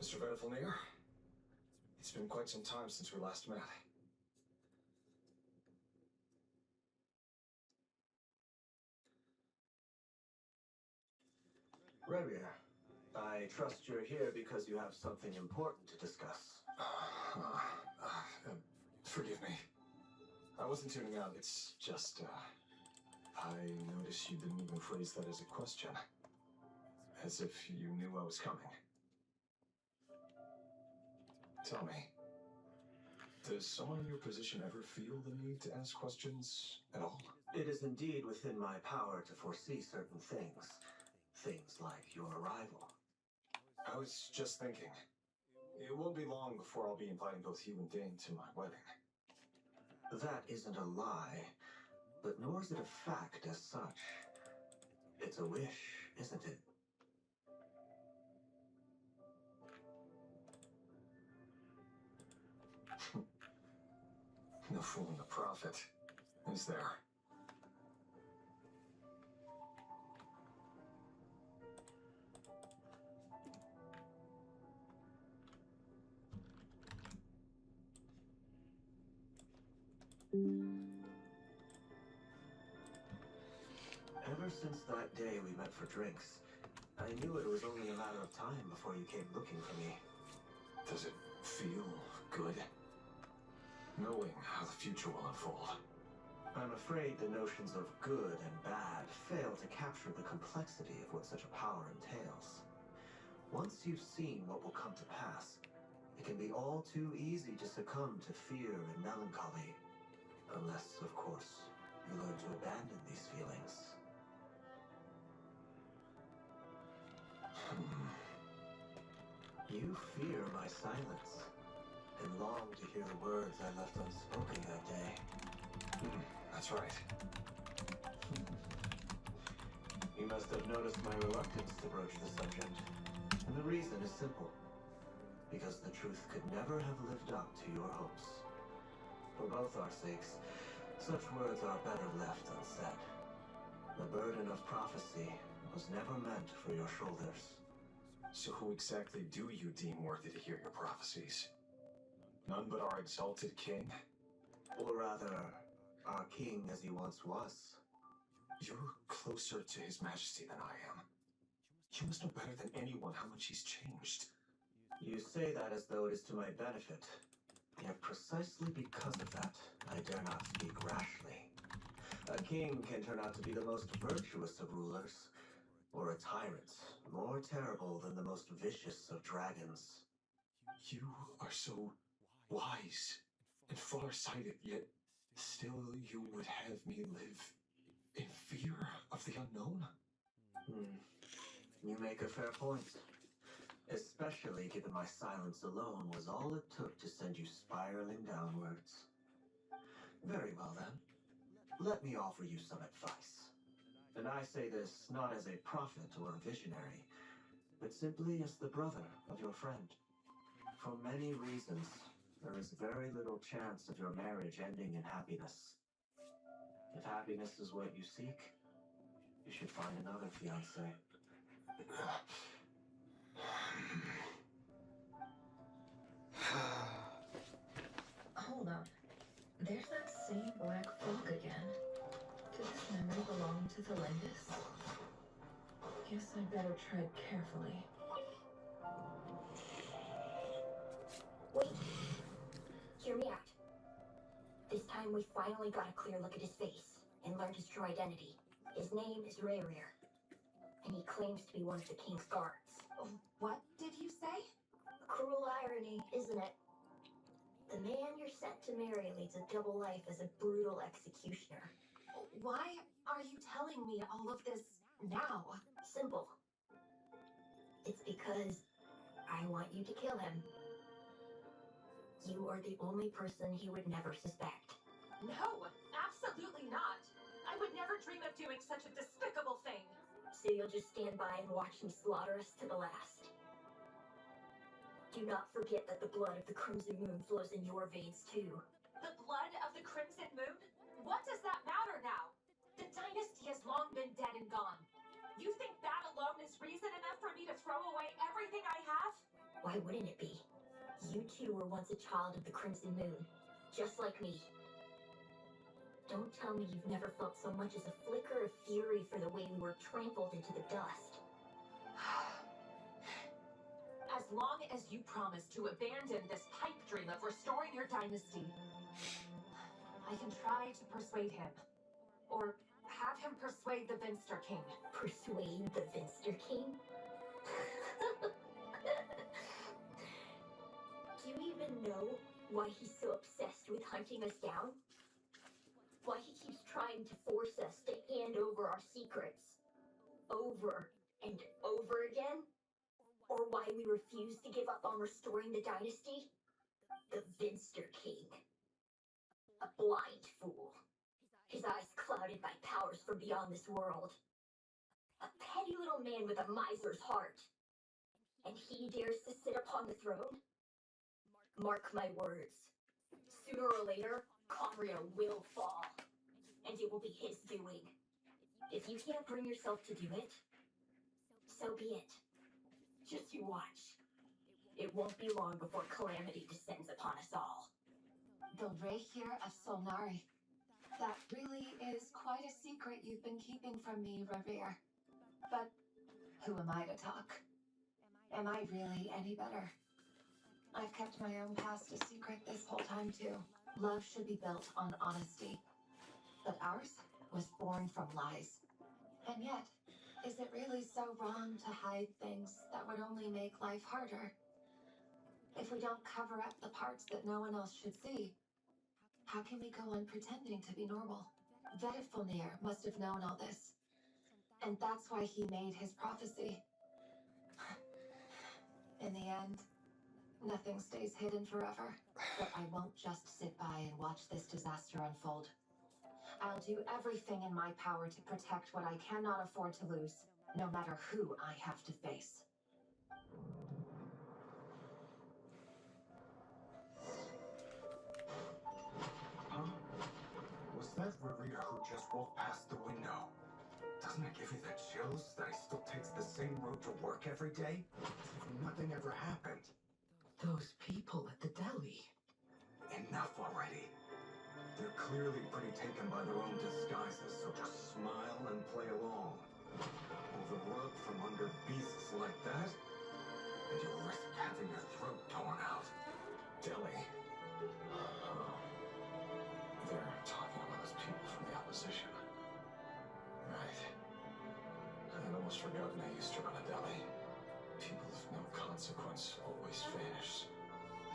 Mr. Verfilnir, it's been quite some time since we last met. Revia, I trust you're here because you have something important to discuss. Forgive me. I wasn't tuning out. It's just, I noticed you didn't even phrase that as a question. As if you knew I was coming. Tell me, does someone in your position ever feel the need to ask questions at all? It is indeed within my power to foresee certain things. Things like your arrival. I was just thinking. It won't be long before I'll be inviting both you and Dane to my wedding. That isn't a lie, but nor is it a fact as such. It's a wish, isn't it? No fooling the prophet, is there? Ever since that day we met for drinks, I knew it was only a matter of time before you came looking for me. Does it feel good? Knowing how the future will unfold. I'm afraid the notions of good and bad fail to capture the complexity of what such a power entails. Once you've seen what will come to pass, it can be all too easy to succumb to fear and melancholy. Unless, of course, you learn to abandon these feelings. You fear my silence, and long to hear the words I left unspoken that day. That's right. You must have noticed my reluctance to broach the subject. And the reason is simple. Because the truth could never have lived up to your hopes. For both our sakes, such words are better left unsaid. The burden of prophecy was never meant for your shoulders. So who exactly do you deem worthy to hear your prophecies? None but our exalted king? Or rather, our king as he once was. You're closer to his majesty than I am. You must know better than anyone how much he's changed. You say that as though it is to my benefit. Yet precisely because of that, I dare not speak rashly. A king can turn out to be the most virtuous of rulers, or a tyrant, more terrible than the most vicious of dragons. You are so wise and far-sighted, yet still you would have me live in fear of the unknown? You make a fair point. Especially given my silence alone was all it took to send you spiraling downwards. Very well then. Let me offer you some advice. And I say this not as a prophet or a visionary, but simply as the brother of your friend. For many reasons, there is very little chance of your marriage ending in happiness. If happiness is what you seek, you should find another fiancé. Hold on. There's that same black fog again. Did this memory belong to the Lindis? Guess I better tread carefully. Wait. Hear me out. This time we finally got a clear look at his face and learned his true identity. His name is Rayrir, and he claims to be one of the king's guards. What did you say? Cruel irony, isn't it? The man you're set to marry leads a double life as a brutal executioner. Why are you telling me all of this now? Simple. It's because I want you to kill him. You are the only person he would never suspect. No, absolutely not. I would never dream of doing such a despicable thing. So you'll just stand by and watch him slaughter us to the last. Do not forget that the blood of the Crimson Moon flows in your veins too. The blood of the Crimson Moon? What does that matter now? The dynasty has long been dead and gone. You think that alone is reason enough for me to throw away everything I have? Why wouldn't it be? You two were once a child of the Crimson Moon, just like me. Don't tell me you've never felt so much as a flicker of fury for the way we were trampled into the dust. As long as you promise to abandon this pipe dream of restoring your dynasty, I can try to persuade him. Or have him persuade the Vinster King. Persuade the Vinster King? Do you even know why he's so obsessed with hunting us down? Why he keeps trying to force us to hand over our secrets over and over again? Or why we refuse to give up on restoring the dynasty? The Vinster King. A blind fool. His eyes clouded by powers from beyond this world. A petty little man with a miser's heart. And he dares to sit upon the throne? Mark my words. Sooner or later, Conria will fall. And it will be his doing. If you can't bring yourself to do it, so be it. Just you watch. It won't be long before calamity descends upon us all. The Rayhir of Solnari. That really is quite a secret you've been keeping from me, Revere. But who am I to talk? Am I really any better? I've kept my own past a secret this whole time, too. Love should be built on honesty. But ours was born from lies. And yet, is it really so wrong to hide things that would only make life harder? If we don't cover up the parts that no one else should see, how can we go on pretending to be normal? Vedifulnir must have known all this. And that's why he made his prophecy. In the end, nothing stays hidden forever. But I won't just sit by and watch this disaster unfold. I'll do everything in my power to protect what I cannot afford to lose, no matter who I have to face. Huh? Was that Revere who just walked past the window? Doesn't it give you the chills that he still takes the same road to work every day? As if nothing ever happened. Those people at the deli. Enough already. They're clearly pretty taken by their own disguises, so just smile and play along. Pull the rug from under beasts like that, and you'll risk having your throat torn out. Deli? They're talking about those people from the opposition. Right. I'd almost forgotten I used to run a deli. People of no consequence always vanish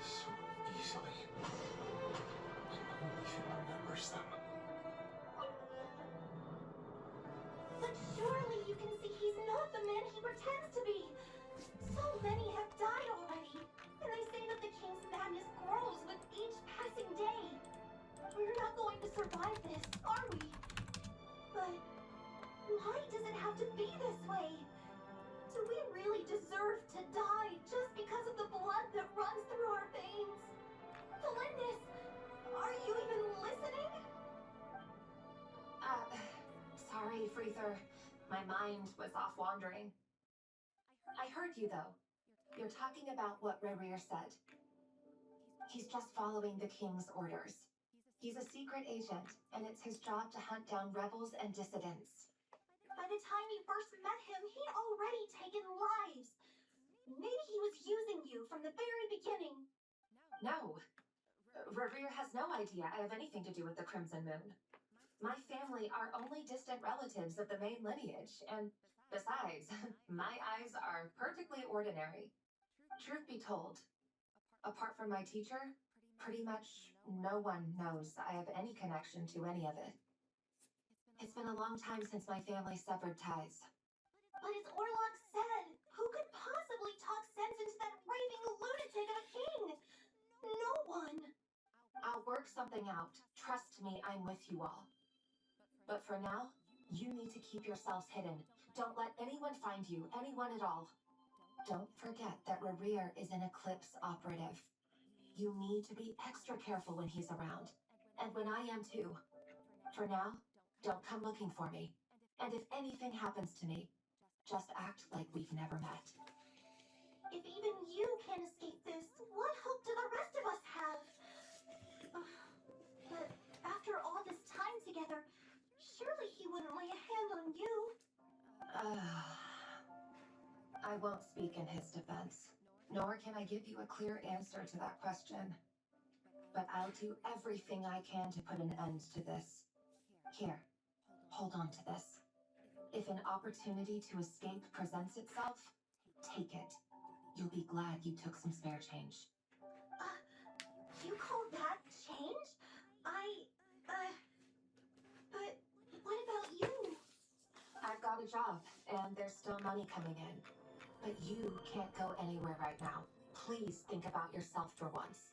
so easily. No one even remembers them. But surely you can see he's not the man he pretends to be. So many have died already, and they say that the king's madness grows with each passing day. We're not going to survive this, are we? But why does it have to be this way? Do we really deserve to die just because of the blood that runs through our veins? Felindis, are you even listening? Sorry, Freether. My mind was off wandering. I heard you, though. You're talking about what Revere said. He's just following the king's orders. He's a secret agent, and it's his job to hunt down rebels and dissidents. By the time you first met him, he'd already taken lives. Maybe he was using you from the very beginning. No. Revere has no idea I have anything to do with the Crimson Moon. My family are only distant relatives of the main lineage, and besides, my eyes are perfectly ordinary. Truth be told, apart from my teacher, pretty much no one knows I have any connection to any of it. It's been a long time since my family severed ties. But as Orlok said, who could possibly talk sense into that raving lunatic of a king? No one. I'll work something out. Trust me, I'm with you all. But for now, you need to keep yourselves hidden. Don't let anyone find you, anyone at all. Don't forget that Rerir is an Eclipse operative. You need to be extra careful when he's around. And when I am too. For now, don't come looking for me. And if anything happens to me, just act like we've never met. If even you can't escape this, what hope do the rest of us have? But after all this time together, surely he wouldn't lay a hand on you. I won't speak in his defense, nor can I give you a clear answer to that question. But I'll do everything I can to put an end to this. Here, hold on to this. If an opportunity to escape presents itself, take it. You'll be glad you took some spare change. You call that change? But what about you? I've got a job, and there's still money coming in. But you can't go anywhere right now. Please think about yourself for once.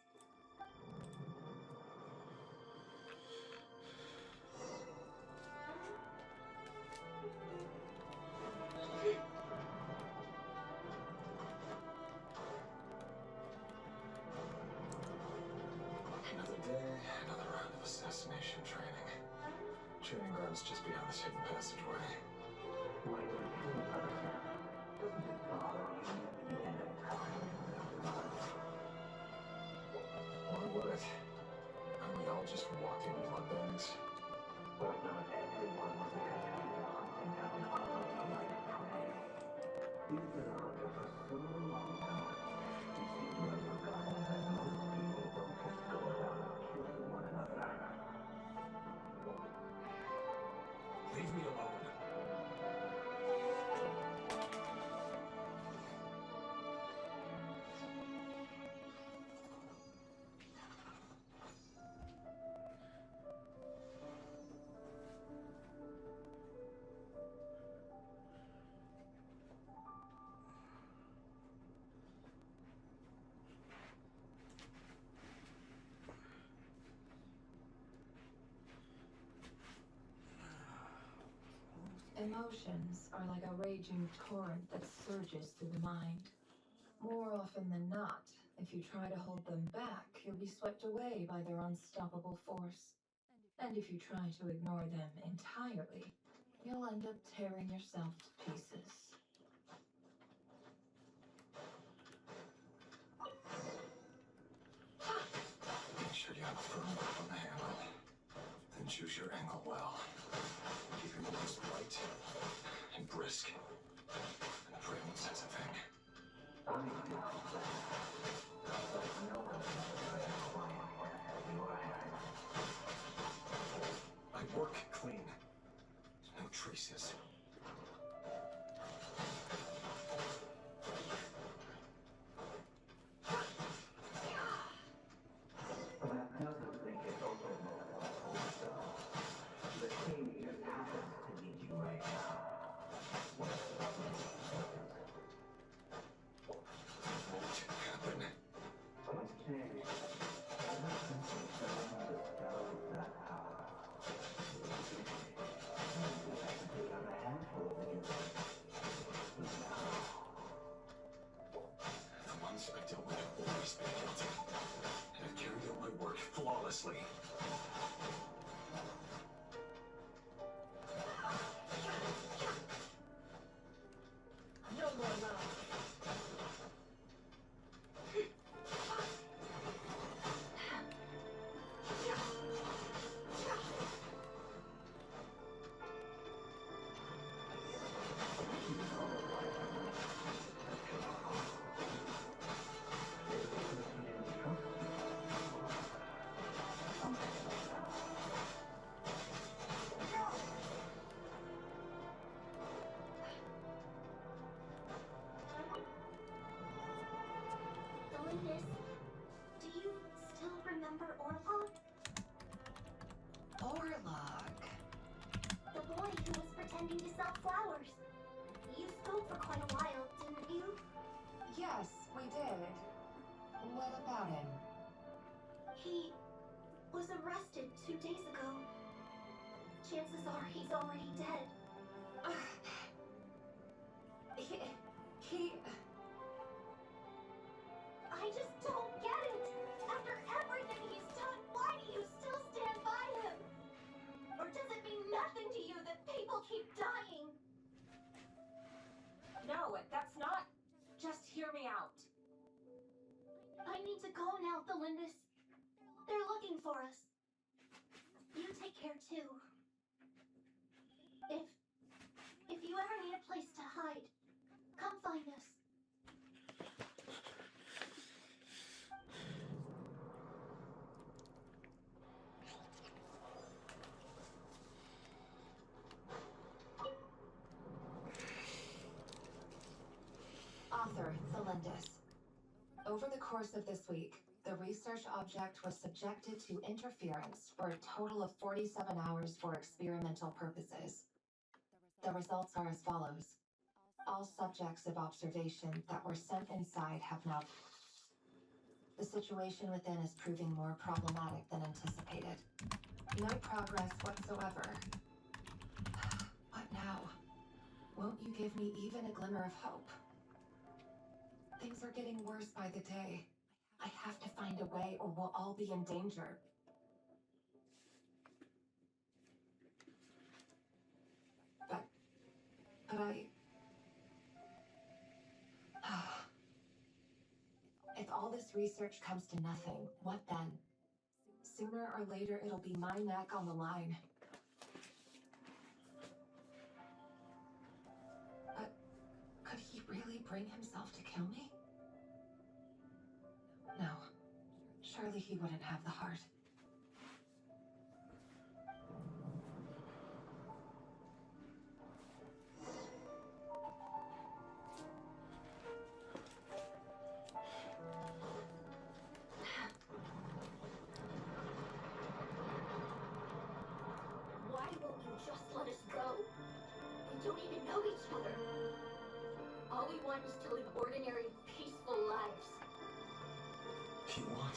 Another day, another round of assassination training. Training grounds just beyond this hidden passageway. Or would it? Are we all just walking blood bags? But not everyone was accustomed to hunting down others like prey. He's been a hunter for so long now. He seems to have forgotten that most people don't just go around killing one another. Leave me alone. Emotions are like a raging torrent that surges through the mind. More often than not, if you try to hold them back, you'll be swept away by their unstoppable force. And if you try to ignore them entirely, you'll end up tearing yourself to pieces. Make sure you have a firm grip on the handle. Then choose your angle well. Keep your moves light and brisk. And the prey won't sense a thing. I work clean. No traces. Flawlessly. No more love. Olympus, do you still remember Orlok? Orlog. The pretending to sell flowers. You spoke for quite a while, didn't you? Yes, we did. What about him? He was arrested 2 days ago. Chances are he's already dead. He... I just don't get it! After everything he's done, why do you still stand by him? Or does it mean nothing to you that people keep dying? No, that's not... Just hear me out. I need to go now, Thelindis. They're looking for us. You take care too. If you ever need a place to hide, come find us. Author, Thelindis. Over the course of this week, the research object was subjected to interference for a total of 47 hours for experimental purposes. The results are as follows. All subjects of observation that were sent inside have now... The situation within is proving more problematic than anticipated. No progress whatsoever. What now? Won't you give me even a glimmer of hope? Things are getting worse by the day. I have to find a way or we'll all be in danger. But I... If all this research comes to nothing, what then? Sooner or later, it'll be my neck on the line. But could he really bring himself to kill me? No. Surely he wouldn't have the heart. Why won't you just let us go? We don't even know each other. All we want is to live ordinary, peaceful lives. You want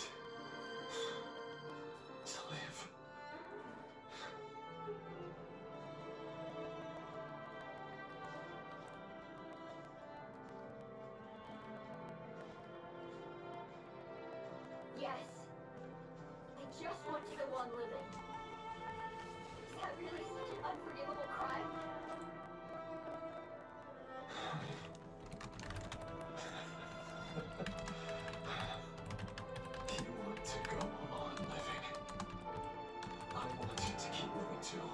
to live. Yes. I just want to go on living. Is that really such an unforgivable crime? You want to go on living. I want you to keep living too.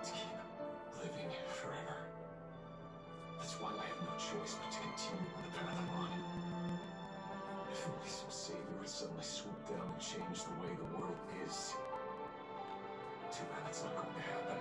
To keep living forever. That's why I have no choice but to continue on the path I'm on. If only some savior would suddenly swoop down and change the way the world is. Too bad it's not going to happen.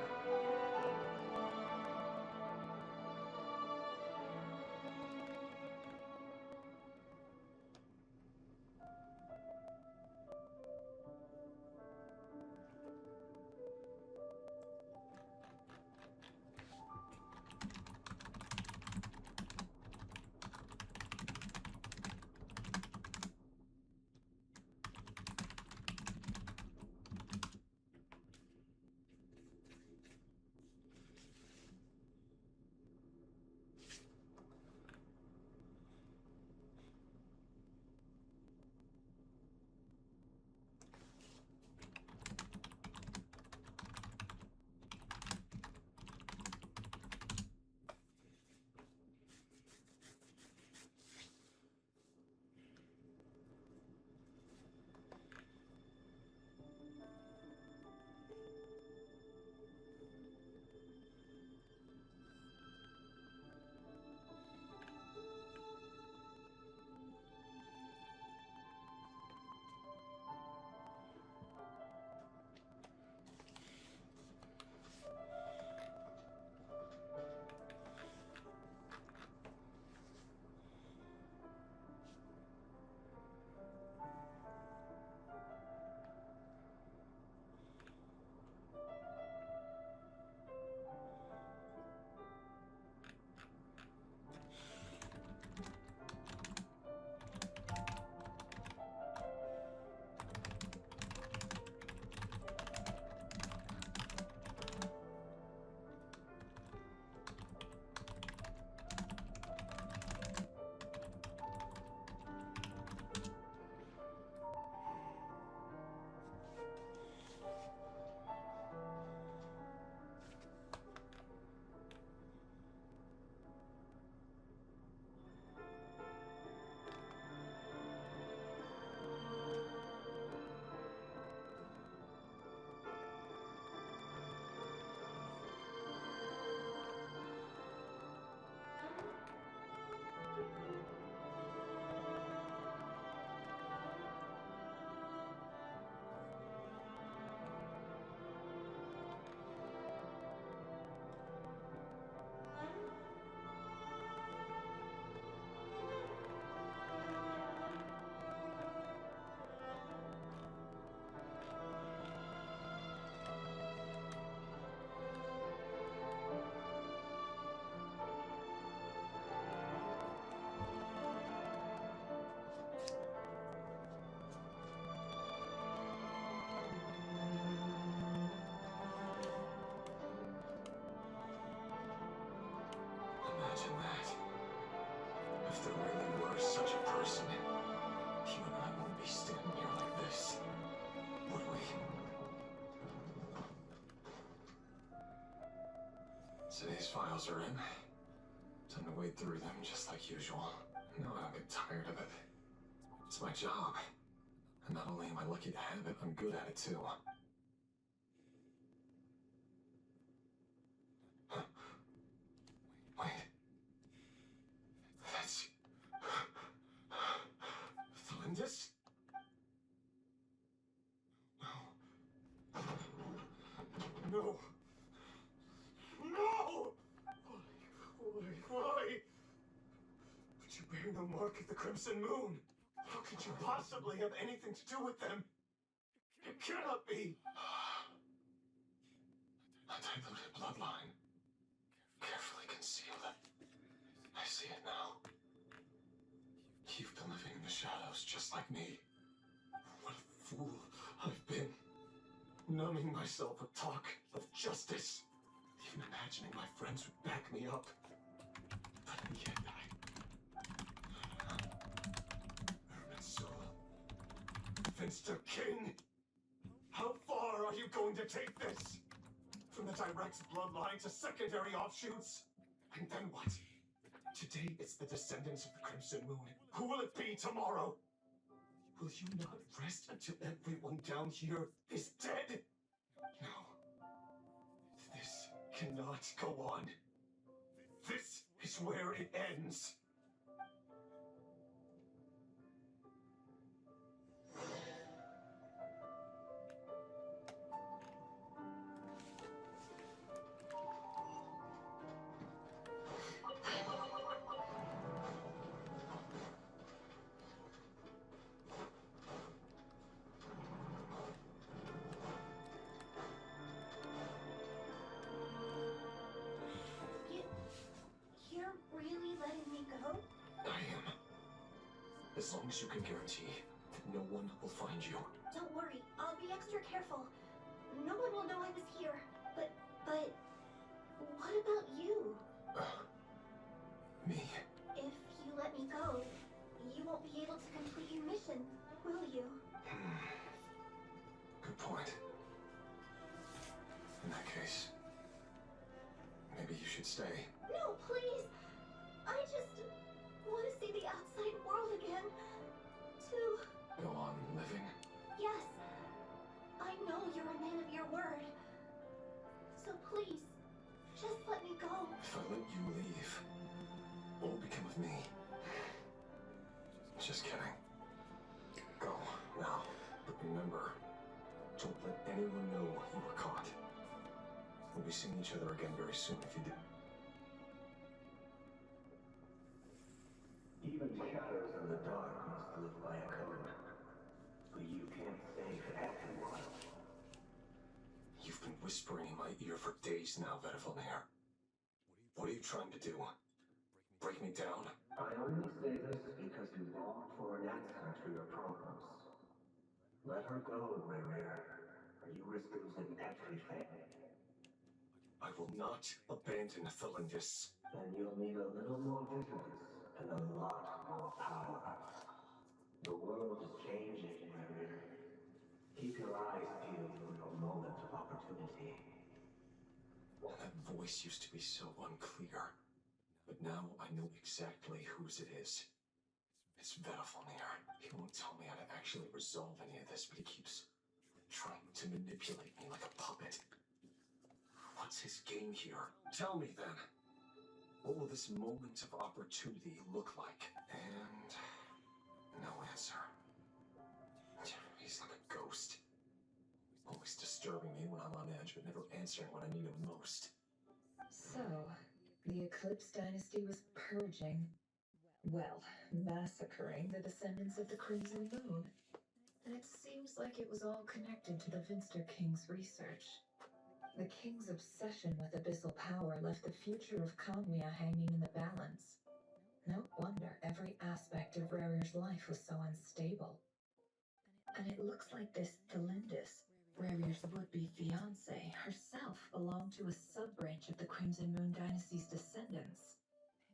Imagine that. If there really were such a person, you and I wouldn't be standing here like this, would we? Today's files are in. Time to wade through them just like usual. No, I don't get tired of it. It's my job. And not only am I lucky to have it, I'm good at it too. Wait. That's... Thalindis? No. No! No! Why? But you bear no mark of the Crimson Moon. How could you possibly have anything to do with them? It cannot be! A diluted bloodline. Carefully concealed. I see it now. You've been living in the shadows just like me. What a fool I've been. Numbing myself with talk of justice. Even imagining my friends would back me up. But yet Mr. King, how far are you going to take this? From the direct bloodline to secondary offshoots? And then what? Today it's the descendants of the Crimson Moon. Who will it be tomorrow? Will you not rest until everyone down here is dead? No. This cannot go on. This is where it ends. You're really letting me go? I am. As long as you can guarantee that no one will find you. Don't worry, I'll be extra careful. No one will know I was here. But, what about you? Me? If you let me go, you won't be able to complete your mission, will you? Good point. In that case, maybe you should stay. No, please! I just want to see the outside world again. To... Go on living? Yes. I know you're a man of your word. So please, just let me go. If I let you leave, what will become of me? Just kidding. Go, now. But remember, don't let anyone know you were caught. We'll be seeing each other again very soon if you do. Even shadows in the dark must live by a code. But you can't save everyone. You've been whispering in my ear for days now, Vedvalnir. What are you trying to do? Break me down? I only say this because you long for an answer to your problems. Let her go, Rare, or you risk losing everything. I will not abandon Thalindis. Then you'll need a little more vigilance and a lot more power. The world is changing, Rare. Keep your eyes peeled for your moment of opportunity. That voice used to be so unclear. But now I know exactly whose it is. It's Vedvalnir. He won't tell me how to actually resolve any of this, but he keeps trying to manipulate me like a puppet. What's his game here? Tell me then. What will this moment of opportunity look like? And no answer. He's like a ghost. Always disturbing me when I'm on edge, but never answering when I need him most. So, the Eclipse Dynasty was purging, well, massacring the descendants of the Crimson Moon. And it seems like it was all connected to the Vinster King's research. The King's obsession with abyssal power left the future of Kamia hanging in the balance. No wonder every aspect of Rarier's life was so unstable. And it looks like this Thalindis, Rarier's would-be fiancée, herself belonged to a sub-branch of the Crimson Moon Dynasty's descendants.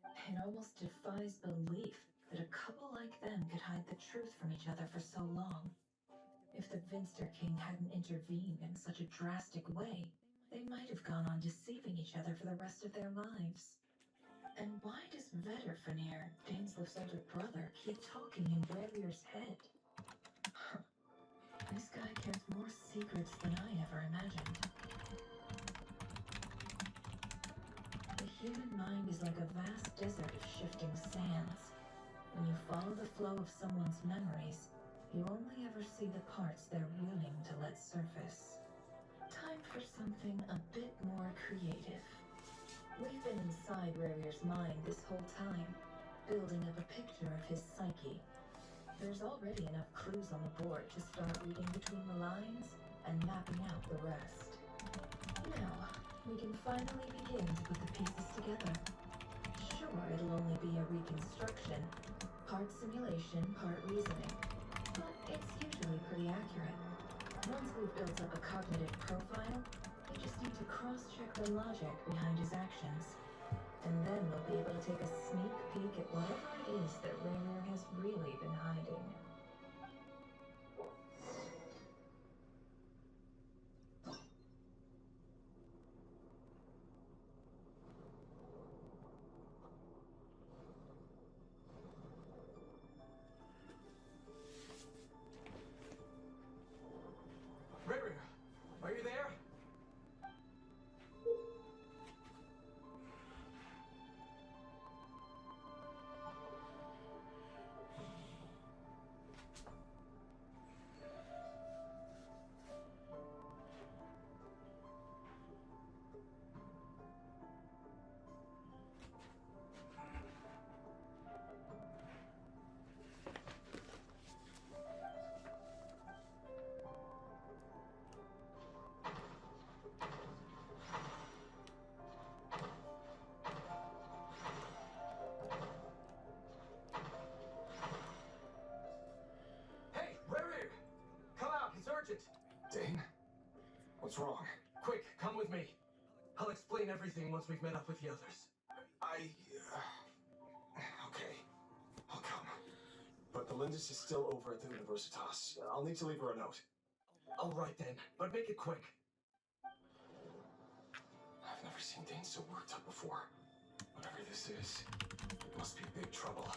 It almost defies belief that a couple like them could hide the truth from each other for so long. If the Vinster King hadn't intervened in such a drastic way, they might have gone on deceiving each other for the rest of their lives. And why does Vetterfenir, Daneslif's older brother, keep talking in Rarier's head? This guy carries more secrets than I ever imagined. The human mind is like a vast desert of shifting sands. When you follow the flow of someone's memories, you only ever see the parts they're willing to let surface. Time for something a bit more creative. We've been inside Rarier's mind this whole time, building up a picture of his psyche. There's already enough clues on the board to start reading between the lines and mapping out the rest. Now, we can finally begin to put the pieces together. Sure, it'll only be a reconstruction, part simulation, part reasoning, but it's usually pretty accurate. Once we've built up a cognitive profile, we just need to cross-check the logic behind his actions. And then we'll be able to take a sneak peek at whatever it is that Rarier has really been hiding. Rarier, are you there? Hey, Rarier! Come out, it's urgent! Dane? What's wrong? Quick, come with me. I'll explain everything once we've met up with the others. Okay. I'll come. But the Lindis is still over at the Universitas. I'll need to leave her a note. All right then, but make it quick. I've never seen Dane so worked up before. Whatever this is, it must be big trouble.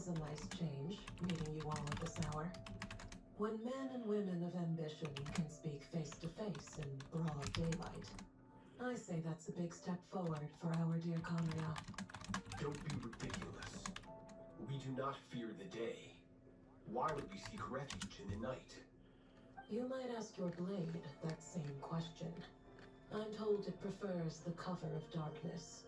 is a nice change, meeting you all at this hour. When men and women of ambition can speak face to face in broad daylight, I say that's a big step forward for our dear Conria. Don't be ridiculous. We do not fear the day. Why would we seek refuge in the night? You might ask your blade that same question. I'm told it prefers the cover of darkness.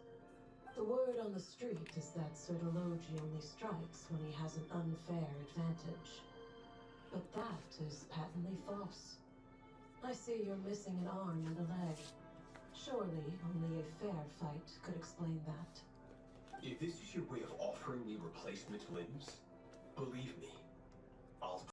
The word on the street is that Sir Delogi only strikes when he has an unfair advantage. But that is patently false. I see you're missing an arm and a leg. Surely only a fair fight could explain that. If this is your way of offering me replacement limbs, believe me,